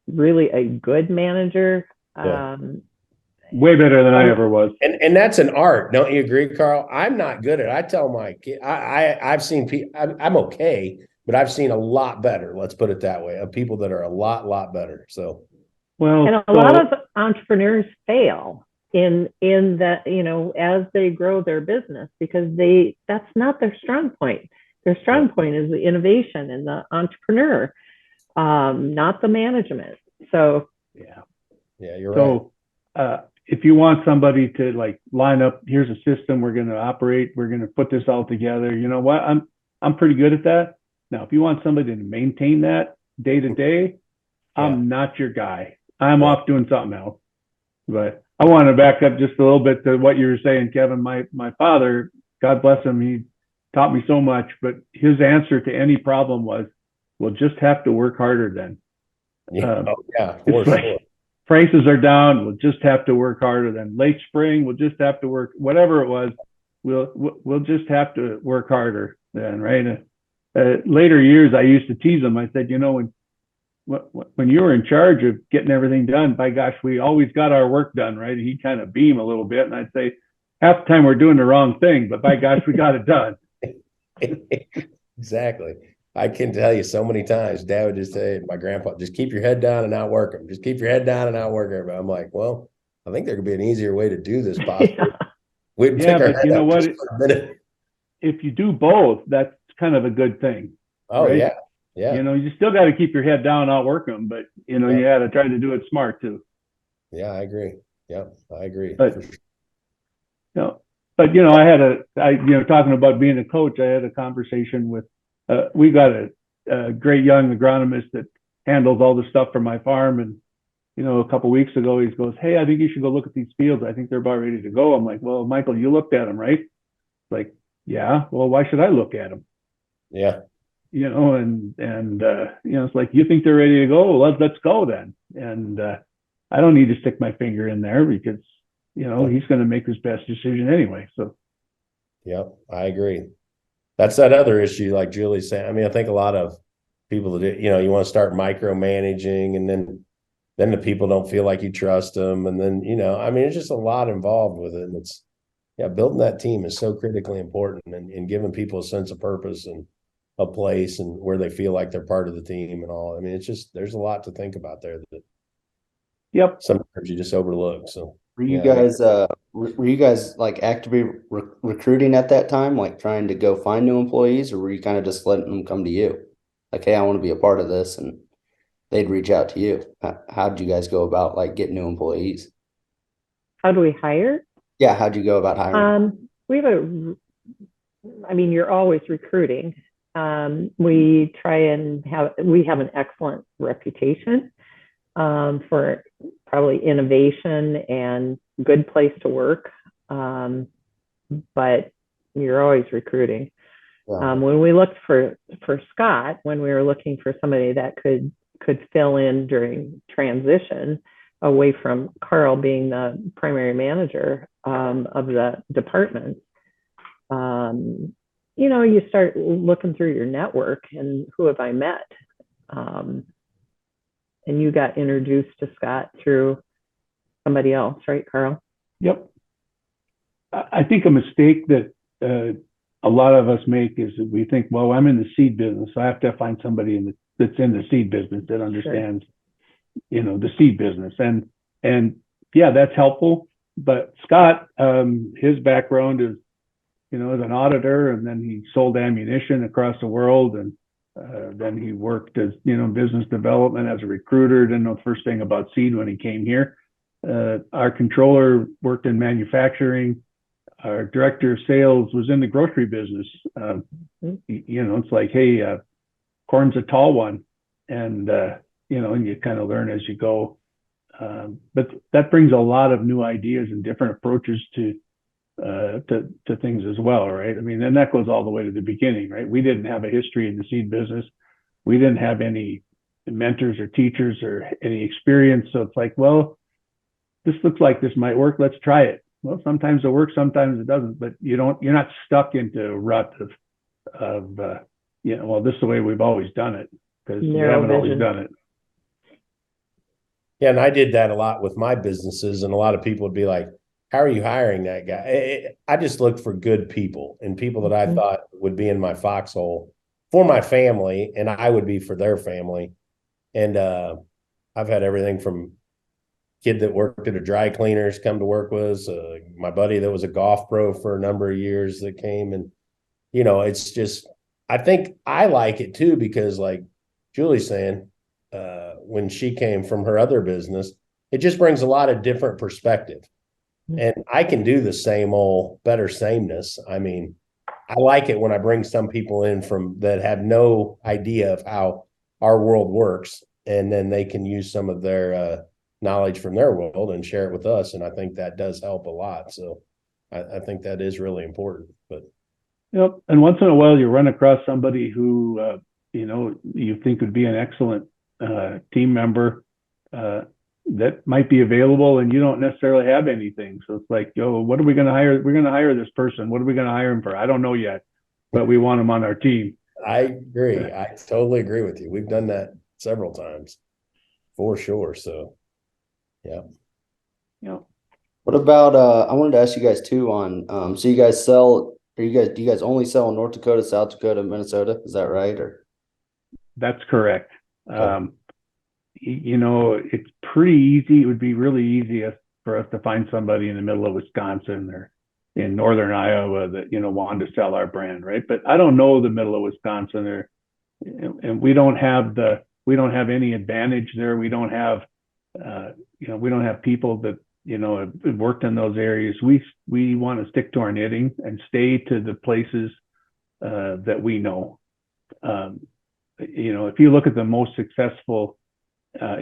Speaker 4: really a good manager.
Speaker 3: Way better than I ever was.
Speaker 5: And that's an art. Don't you agree, Carl? I'm not good at it. I tell my kid, I've seen people, I'm okay, but I've seen a lot better. Let's put it that way, of people that are a lot better. So.
Speaker 3: Well,
Speaker 4: and a lot of entrepreneurs fail in that, you know, as they grow their business because that's not their strong point. Their strong point is the innovation and the entrepreneur, not the management. So
Speaker 5: yeah, you're right.
Speaker 3: So if you want somebody to like line up, here's a system we're going to operate, we're going to put this all together. You know what? I'm pretty good at that. Now, if you want somebody to maintain that day to day, I'm not your guy. I'm off doing something else. But I want to back up just a little bit to what you were saying, Kevin. My father, God bless him, he taught me so much, but his answer to any problem was, we'll just have to work harder then. Prices are down, we'll just have to work harder then. Late spring, we'll just have to work, whatever it was, we'll just have to work harder then, right? Later years, I used to tease him. I said, you know, when you were in charge of getting everything done, by gosh, we always got our work done, right? He'd kind of beam a little bit, and I'd say, half the time we're doing the wrong thing, but by gosh, we got it done.
Speaker 5: Exactly. I can tell you so many times, Dad would just say, my grandpa, just keep your head down and outwork them. Just keep your head down and outwork everybody. I'm like, well, I think there could be an easier way to do this possibly. We'd take our head up just for a minute.
Speaker 3: If you do both, that's kind of a good thing.
Speaker 5: Oh, right? Yeah.
Speaker 3: You know, you still got to keep your head down, outwork them, but you know, you got to try to do it smart too.
Speaker 5: Yeah, I agree. Yeah, I agree.
Speaker 3: But you know, talking about being a coach, I had a conversation with. We got a great young agronomist that handles all the stuff for my farm, and you know, a couple of weeks ago, he goes, "Hey, I think you should go look at these fields. I think they're about ready to go." I'm like, "Well, Michael, you looked at them, right?" Like, yeah. Well, why should I look at them?
Speaker 5: Yeah.
Speaker 3: You know, and you know, it's like, you think they're ready to go? Well, let's go then. And I don't need to stick my finger in there because, you know, he's going to make his best decision anyway. So.
Speaker 5: Yep, I agree. That's that other issue, like Julie's saying. I mean, I think a lot of people that, you know, you want to start micromanaging, and then the people don't feel like you trust them, and then, you know, I mean, it's just a lot involved with it, and it's building that team is so critically important, and giving people a sense of purpose and a place and where they feel like they're part of the team and all. I mean, it's just, there's a lot to think about there that sometimes you just overlook. So
Speaker 2: were you guys like actively recruiting at that time, like trying to go find new employees, or were you kind of just letting them come to you? Like, hey, I want to be a part of this, and they'd reach out to you. How did you guys go about like getting new employees?
Speaker 4: How do we hire?
Speaker 2: Yeah. How'd you go about hiring?
Speaker 4: You're always recruiting. We have an excellent reputation for probably innovation and good place to work. But you're always recruiting. Yeah. When we looked for Scott, when we were looking for somebody that could fill in during transition, away from Carl being the primary manager of the department, you start looking through your network and who have I met? And you got introduced to Scott through somebody else, right, Carl?
Speaker 3: Yep. I think a mistake that a lot of us make is that we think, well, I'm in the seed business, so I have to find somebody that's in the seed business that understands, the seed business. And yeah, that's helpful. But Scott, his background is, as an auditor, and then he sold ammunition across the world, and then he worked as, business development as a recruiter. Didn't know the first thing about seed when he came here. Our controller worked in manufacturing. Our director of sales was in the grocery business. It's like, hey, corn's a tall one, and and you kind of learn as you go. But that brings a lot of new ideas and different approaches to things as well, right? I mean, and that goes all the way to the beginning, right? We didn't have a history in the seed business. We didn't have any mentors or teachers or any experience. So it's like, well, this looks like this might work. Let's try it. Well, sometimes it works, sometimes it doesn't. But you're not stuck into a rut of well, this is the way we've always done it, because you haven't always done it.
Speaker 5: Yeah, and I did that a lot with my businesses, and a lot of people would be like, how are you hiring that guy? I just looked for good people and people that I thought would be in my foxhole for my family, and I would be for their family. And I've had everything from kid that worked at a dry cleaners come to work with us, my buddy that was a golf pro for a number of years that came. And, it's just, I think I like it too, because like Julie's saying, when she came from her other business, it just brings a lot of different perspective. And I can do the same old better sameness. I mean, I like it when I bring some people in from that have no idea of how our world works, and then they can use some of their knowledge from their world and share it with us. And I think that does help a lot. So I think that is really important. But
Speaker 3: yep. And once in a while you run across somebody who you think would be an excellent team member that might be available, and you don't necessarily have anything. So it's like, what are we going to hire? We're going to hire this person. What are we going to hire him for? I don't know yet, but we want him on our team.
Speaker 5: I agree. I totally agree with you. We've done that several times for sure. So yeah.
Speaker 2: What about I wanted to ask you guys too on so you guys do you guys only sell in North Dakota, South Dakota, Minnesota? Is that right? Or
Speaker 3: that's correct.
Speaker 2: Okay.
Speaker 3: It's pretty easy. It would be really easy for us to find somebody in the middle of Wisconsin or in northern Iowa that wanted to sell our brand, right? But I don't know the middle of Wisconsin, and we don't have any advantage there. We don't have we don't have people that have worked in those areas. We want to stick to our knitting and stay to the places that we know. If you look at the most successful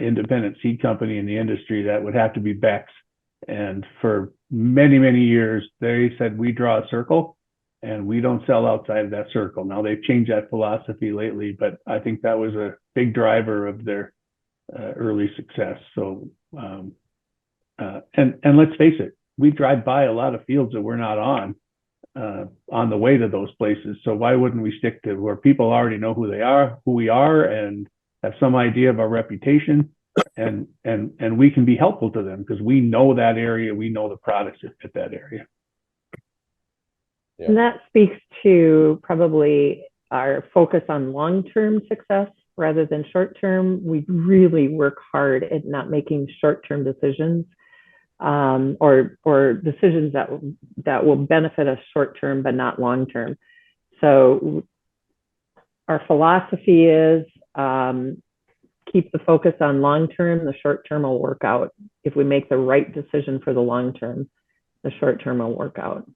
Speaker 3: independent seed company in the industry, that would have to be Beck's. And for many, many years, they said, we draw a circle and we don't sell outside of that circle. Now they've changed that philosophy lately, but I think that was a big driver of their early success. So, and let's face it, we drive by a lot of fields that we're not on the way to those places. So why wouldn't we stick to where people already know who we are, and have some idea of our reputation, and we can be helpful to them because we know that area, we know the products that fit that area.
Speaker 4: Yeah. And that speaks to probably our focus on long-term success rather than short-term. We really work hard at not making short-term decisions or decisions that will benefit us short-term but not long-term. So our philosophy is keep the focus on long-term. The short-term will work out. If we make the right decision for the long-term, the short-term will work out.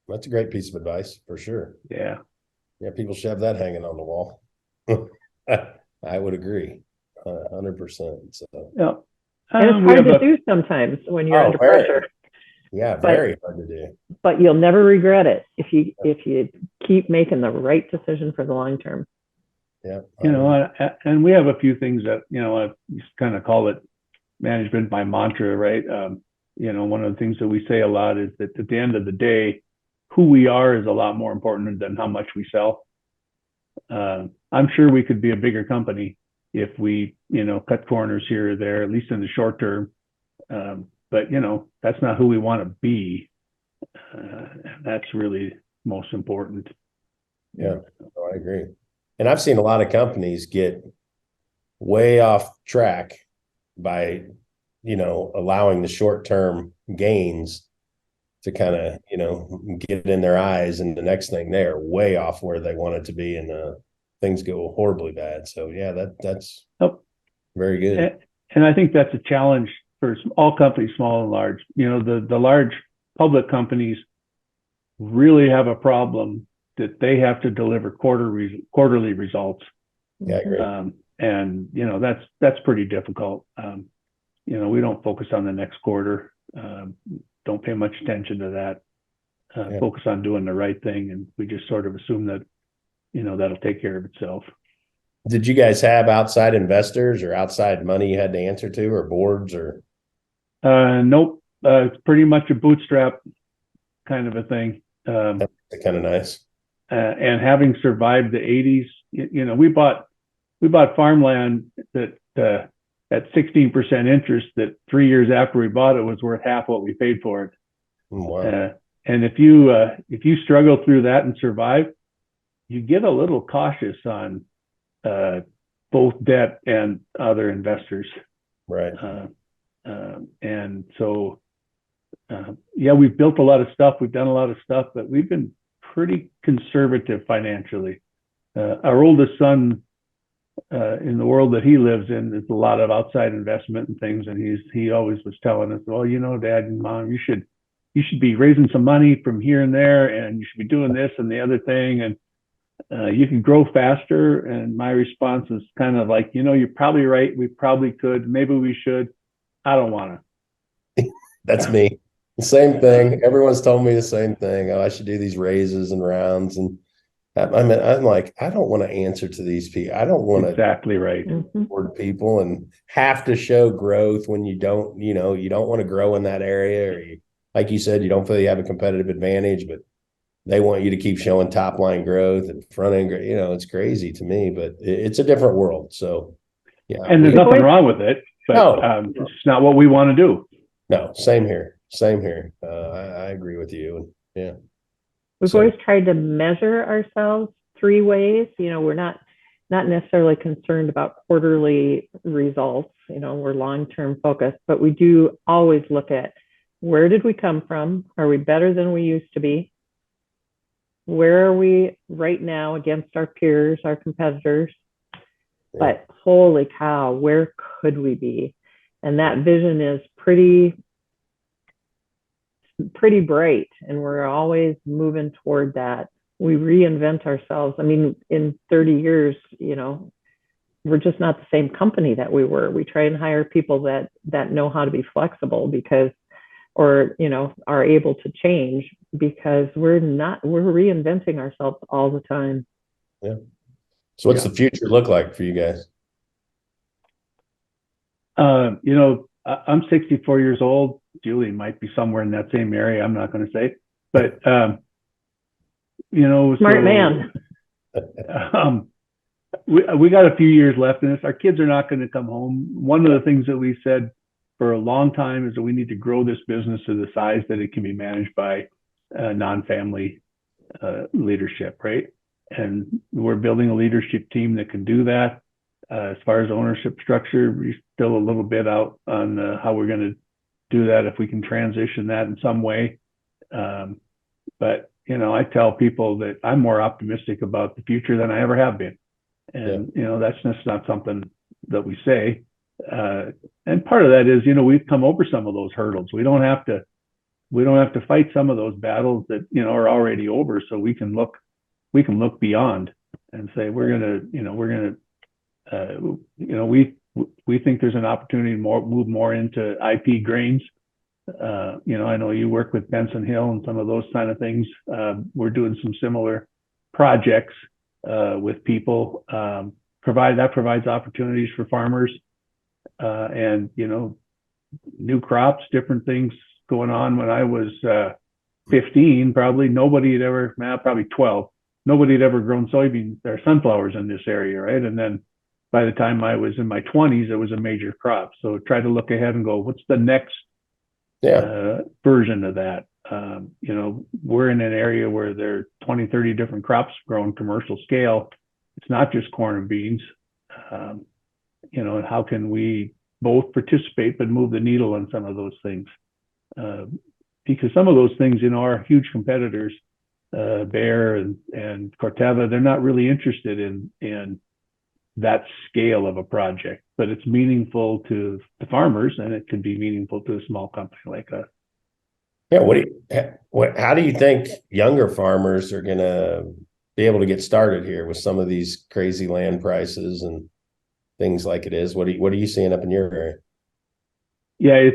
Speaker 5: That's a great piece of advice for sure.
Speaker 3: Yeah.
Speaker 5: Yeah. People should have that hanging on the wall. I would agree 100%. So
Speaker 4: yeah. And it's hard to do sometimes when you're under pressure.
Speaker 5: Yeah, very hard to do.
Speaker 4: But you'll never regret it if you keep making the right decision for the long term.
Speaker 5: Yeah.
Speaker 3: And we have a few things that, I just kind of call it management, my mantra, right? One of the things that we say a lot is that at the end of the day, who we are is a lot more important than how much we sell. I'm sure we could be a bigger company if we, cut corners here or there, at least in the short term. But that's not who we want to be. That's really most important.
Speaker 5: Yeah, I agree. And I've seen a lot of companies get way off track by, allowing the short-term gains to kind of, get in their eyes, and the next thing they're way off where they want it to be, and things go horribly bad. So yeah, that's very good.
Speaker 3: And I think that's a challenge for all companies, small and large. The large public companies really have a problem that they have to deliver quarterly results.
Speaker 5: Yeah, I agree.
Speaker 3: And that's pretty difficult. We don't focus on the next quarter. Don't pay much attention to that. Focus on doing the right thing, and we just sort of assume that that'll take care of itself.
Speaker 5: Did you guys have outside investors or outside money you had to answer to, or boards, or?
Speaker 3: Nope. It's pretty much a bootstrap kind of a thing.
Speaker 5: That's kind of nice.
Speaker 3: And having survived the 80s, we bought farmland that at 16% interest, that 3 years after we bought it was worth half what we paid for it.
Speaker 5: Wow.
Speaker 3: And if you struggle through that and survive, you get a little cautious on both debt and other investors.
Speaker 5: Right.
Speaker 3: And so, we've built a lot of stuff. We've done a lot of stuff, but we've been pretty conservative financially. Our oldest son, in the world that he lives in, there's a lot of outside investment and things, and he always was telling us, well, Dad and Mom, you should be raising some money from here and there, and you should be doing this and the other thing, and you can grow faster. And my response is kind of like, you're probably right. We probably could. Maybe we should. I don't want to.
Speaker 5: That's me. The same thing. Everyone's told me the same thing. Oh, I should do these raises and rounds. And I'm like, I don't want to answer to these people. I don't want to
Speaker 3: exactly right
Speaker 5: board people and have to show growth when you don't want to grow in that area, or like you said, you don't feel you have a competitive advantage, but they want you to keep showing top line growth and front end. It's crazy to me, but it's a different world. So yeah,
Speaker 3: and there's nothing wrong with it, but it's not what we want to do.
Speaker 5: No, same here. I agree with you. Yeah.
Speaker 4: We've always tried to measure ourselves 3 ways. We're not necessarily concerned about quarterly results. We're long-term focused, but we do always look at, where did we come from? Are we better than we used to be? Where are we right now against our peers, our competitors? Yeah. But holy cow, where could we be? And that vision is pretty bright, and we're always moving toward that. We reinvent ourselves. I mean, in 30 years, we're just not the same company that we were. We try and hire people that know how to be flexible, or are able to change, because we're reinventing ourselves all the time.
Speaker 5: Yeah. So what's the future look like for you guys?
Speaker 3: I'm 64 years old. Julie might be somewhere in that same area. I'm not going to say, but
Speaker 4: smart man.
Speaker 3: We got a few years left in this. Our kids are not going to come home. One of the things that we said for a long time is that we need to grow this business to the size that it can be managed by non-family leadership, right? And we're building a leadership team that can do that. As far as ownership structure, we're still a little bit out on how we're going to do that, if we can transition that in some way. But I tell people that I'm more optimistic about the future than I ever have been. And, that's just not something that we say. And part of that is, we've come over some of those hurdles. We don't have to fight some of those battles that, are already over. So we can look beyond and say, we think there's an opportunity to move more into IP grains. I know you work with Benson Hill and some of those kind of things. We're doing some similar projects with people. Provides opportunities for farmers. And new crops, different things going on. When I was 15, probably nobody had ever, probably 12, nobody had ever grown soybeans or sunflowers in this area, right? And then by the time I was in my 20s, it was a major crop. So try to look ahead and go, what's the next version of that? We're in an area where there are 20, 30 different crops grown commercial scale. It's not just corn and beans. And how can we both participate but move the needle on some of those things? Because some of those things, are huge competitors, Bayer and Corteva. They're not really interested in that scale of a project, but it's meaningful to the farmers, and it can be meaningful to a small company like us.
Speaker 5: Yeah. How do you think younger farmers are going to be able to get started here with some of these crazy land prices and things like it is? What are you seeing up in your area?
Speaker 3: Yeah,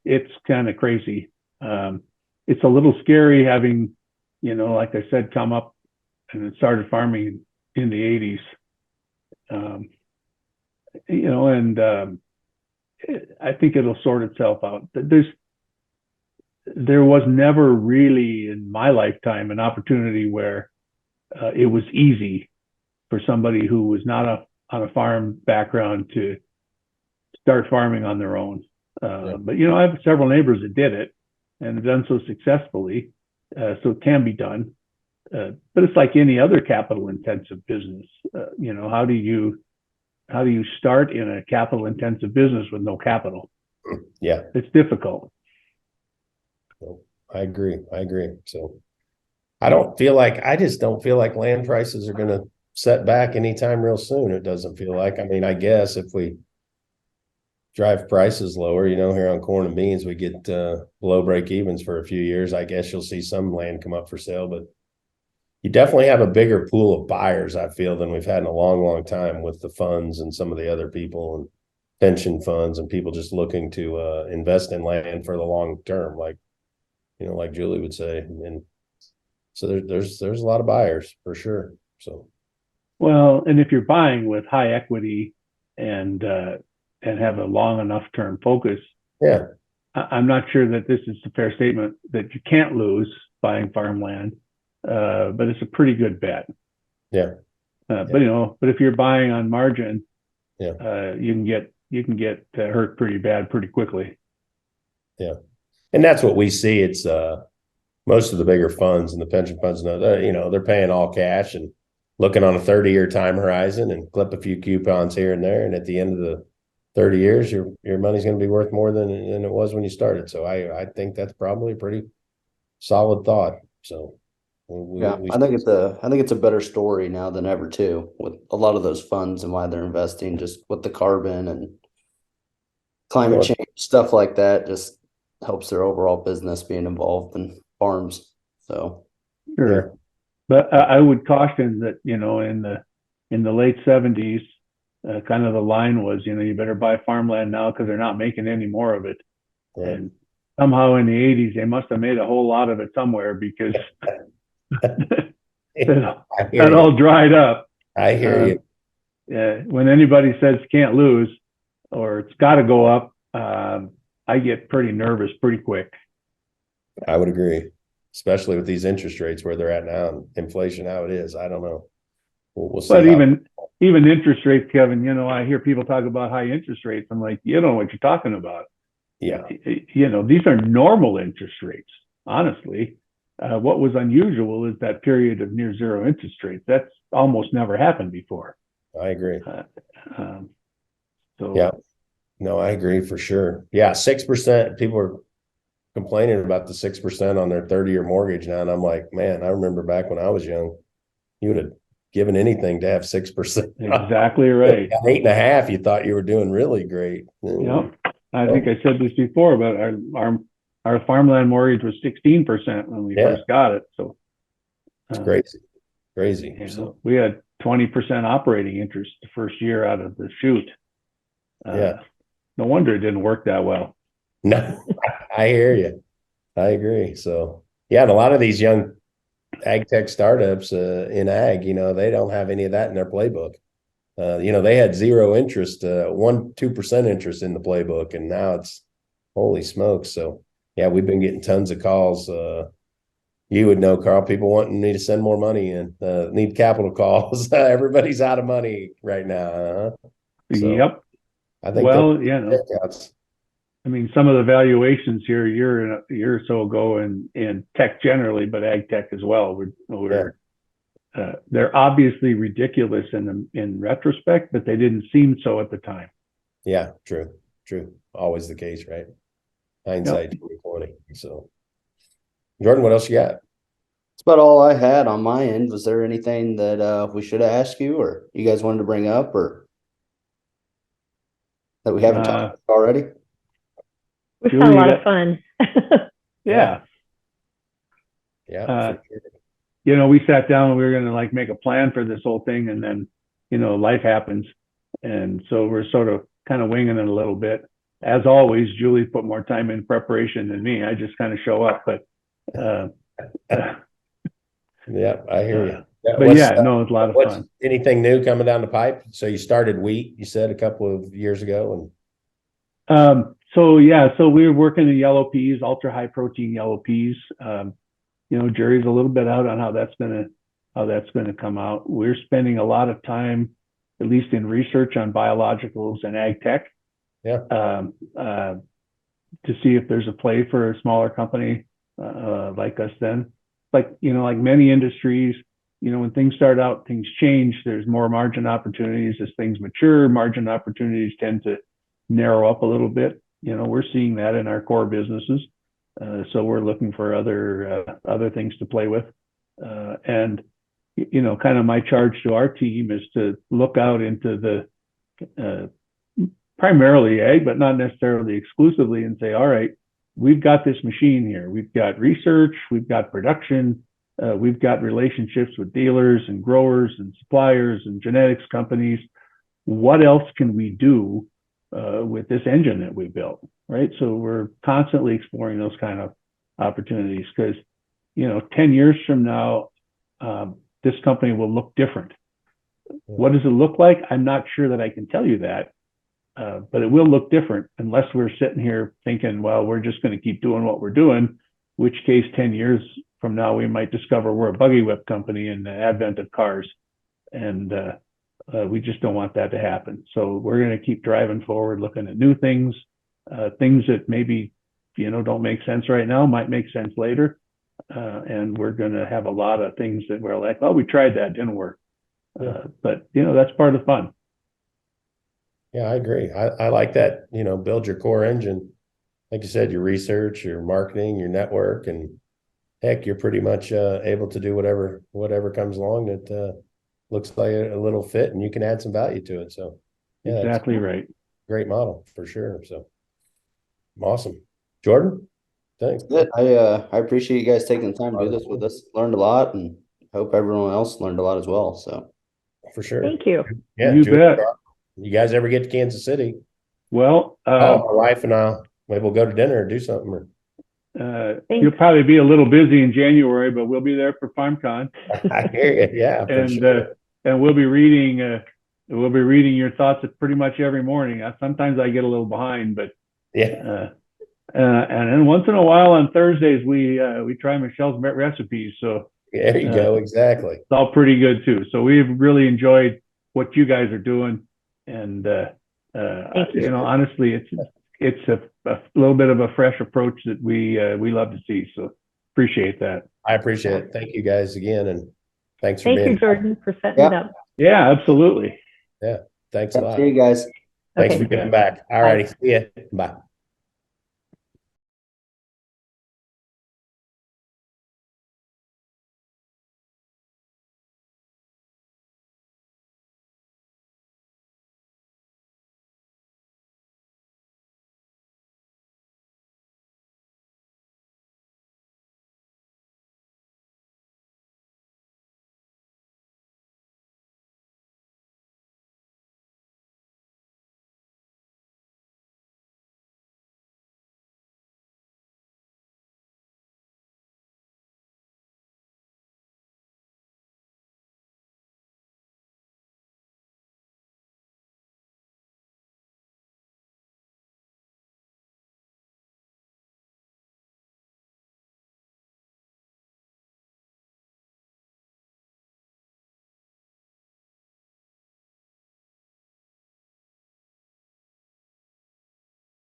Speaker 3: it's kind of crazy. It's a little scary having, like I said, come up and started farming in the 80s. I think it'll sort itself out. There was never really in my lifetime an opportunity where it was easy for somebody who was not on a farm background to start farming on their own. But I have several neighbors that did it and have done so successfully. So it can be done. But it's like any other capital intensive business. How do you start in a capital intensive business with no capital?
Speaker 5: Yeah,
Speaker 3: it's difficult.
Speaker 5: I agree. So I just don't feel like land prices are going to set back anytime real soon. It doesn't feel like. I mean, I guess if we drive prices lower, here on corn and beans, we get below break evens for a few years. I guess you'll see some land come up for sale, but you definitely have a bigger pool of buyers, I feel, than we've had in a long, long time with the funds and some of the other people and pension funds and people just looking to invest in land for the long term, like Julie would say. And so there's a lot of buyers for sure. So,
Speaker 3: well, and if you're buying with high equity and have a long enough term focus, I'm not sure that this is a fair statement that you can't lose buying farmland. But it's a pretty good bet. But if you're buying on margin, you can get hurt pretty bad pretty quickly.
Speaker 5: Yeah, and that's what we see. It's most of the bigger funds and the pension funds they're paying all cash and looking on a 30-year time horizon and clip a few coupons here and there, and at the end of the 30 years, your money's going to be worth more than it was when you started. So I think that's probably a pretty solid thought. So.
Speaker 2: I think it's a better story now than ever too, with a lot of those funds and why they're investing, just with the carbon and climate change stuff like that, just helps their overall business being involved in farms. So
Speaker 3: sure, but I would caution that in the late 70s, kind of the line was you better buy farmland now because they're not making any more of it, and somehow in the 80s they must have made a whole lot of it somewhere because. that all dried up.
Speaker 5: I hear you.
Speaker 3: When anybody says can't lose or it's got to go up, I get pretty nervous pretty quick.
Speaker 5: I would agree, especially with these interest rates where they're at now and inflation how it is. I don't know. We'll see. But
Speaker 3: even interest rates, Kevin, I hear people talk about high interest rates. I'm like, you don't know what you're talking about.
Speaker 5: Yeah.
Speaker 3: These are normal interest rates, honestly. What was unusual is that period of near zero interest rates. That's almost never happened before.
Speaker 5: I agree.
Speaker 3: Yeah,
Speaker 5: no, I agree for sure. Yeah, 6%. People are complaining about the 6% on their 30-year mortgage now, and I'm like, man, I remember back when I was young, you would have given anything to have 6%.
Speaker 3: Exactly right.
Speaker 5: 8.5%, you thought you were doing really great.
Speaker 3: Yep. I think I said this before, but our farmland mortgage was 16% when we first got it. So
Speaker 5: it's crazy.
Speaker 3: So we had 20% operating interest the first year out of the chute. No wonder it didn't work that well.
Speaker 5: No, I hear you. I agree. So and a lot of these young ag tech startups in ag, they don't have any of that in their playbook. They had zero interest, 1-2% interest in the playbook, and now it's Holy smokes. So yeah, we've been getting tons of calls. You would know, Carl, people wanting me to send more money in, need capital calls. Everybody's out of money right now. So
Speaker 3: Yep.
Speaker 5: I think
Speaker 3: Well, you know,
Speaker 5: checkouts.
Speaker 3: I mean, some of the valuations here a year or so ago in tech generally, but ag tech as well, they're obviously ridiculous in retrospect, but they didn't seem so at the time.
Speaker 5: Yeah, true. Always the case, right? Hindsight 2020. So Jordan, what else you got?
Speaker 2: That's about all I had on my end. Was there anything that we should have asked you or you guys wanted to bring up or that we haven't talked about already?
Speaker 4: We've had a lot of fun.
Speaker 3: Yeah.
Speaker 5: Yeah. Sure.
Speaker 3: You know, we sat down and we were going to like make a plan for this whole thing, and then, you know, life happens. And so we're sort of kind of winging it a little bit. As always, Julie put more time in preparation than me. I just kind of show up, but
Speaker 5: yeah, I hear you.
Speaker 3: But yeah, no, it's a lot of fun.
Speaker 5: Anything new coming down the pipe? So you started wheat, you said a couple of years ago,
Speaker 3: and so we were working in yellow peas, ultra high protein yellow peas. You know, jury's a little bit out on how that's gonna come out. We're spending a lot of time, at least in research on biologicals and ag tech.
Speaker 5: Yeah.
Speaker 3: To see if there's a play for a smaller company like us then. Like, you know, like many industries, you know, when things start out, things change. There's more margin opportunities. As things mature, margin opportunities tend to narrow up a little bit. You know, we're seeing that in our core businesses. So we're looking for other things to play with. And, you know, kind of my charge to our team is to look out into the primarily ag, but not necessarily exclusively, and say, all right, we've got this machine here. We've got research, we've got production, we've got relationships with dealers and growers and suppliers and genetics companies. What else can we do with this engine that we built, right? So we're constantly exploring those kind of opportunities because, you know, 10 years from now, this company will look different. What does it look like? I'm not sure that I can tell you that. But it will look different unless we're sitting here thinking, well, we're just going to keep doing what we're doing, which case 10 years from now, we might discover we're a buggy whip company in the advent of cars. And we just don't want that to happen. So we're going to keep driving forward, looking at new things, things that maybe, you know, don't make sense right now, might make sense later. And we're going to have a lot of things that we're like, oh, we tried that, didn't work. But, you know, that's part of the fun.
Speaker 5: Yeah, I agree. I like that, you know, build your core engine. Like you said, your research, your marketing, your network, and heck, you're pretty much able to do whatever comes along that looks like a little fit and you can add some value to it. So yeah,
Speaker 3: exactly right.
Speaker 5: Great model for sure. So awesome. Jordan, thanks.
Speaker 2: I appreciate you guys taking the time to do this with us. Learned a lot and hope everyone else learned a lot as well. So
Speaker 5: for sure.
Speaker 4: Thank you.
Speaker 5: Yeah,
Speaker 3: you bet.
Speaker 5: You guys ever get to Kansas City?
Speaker 3: Well,
Speaker 5: my wife and I, maybe we'll go to dinner or do something.
Speaker 3: You'll probably be a little busy in January, but we'll be there for FarmCon.
Speaker 5: I hear you. Yeah,
Speaker 3: and we'll be reading your thoughts pretty much every morning. Sometimes I get a little behind, but
Speaker 5: yeah.
Speaker 3: And then once in a while on Thursdays we try Michelle's recipes. So
Speaker 5: there you go. Exactly.
Speaker 3: It's all pretty good too. So we've really enjoyed what you guys are doing, and you know, honestly, it's a little bit of a fresh approach that we love to see. So appreciate that.
Speaker 5: I appreciate it. Thank you guys again, and thanks for
Speaker 4: Thank
Speaker 5: being
Speaker 4: you, Jordan, for setting it up.
Speaker 3: Yeah, absolutely.
Speaker 5: Yeah, thanks a lot.
Speaker 2: See you guys.
Speaker 5: Thanks for getting back. All righty. See ya. Bye.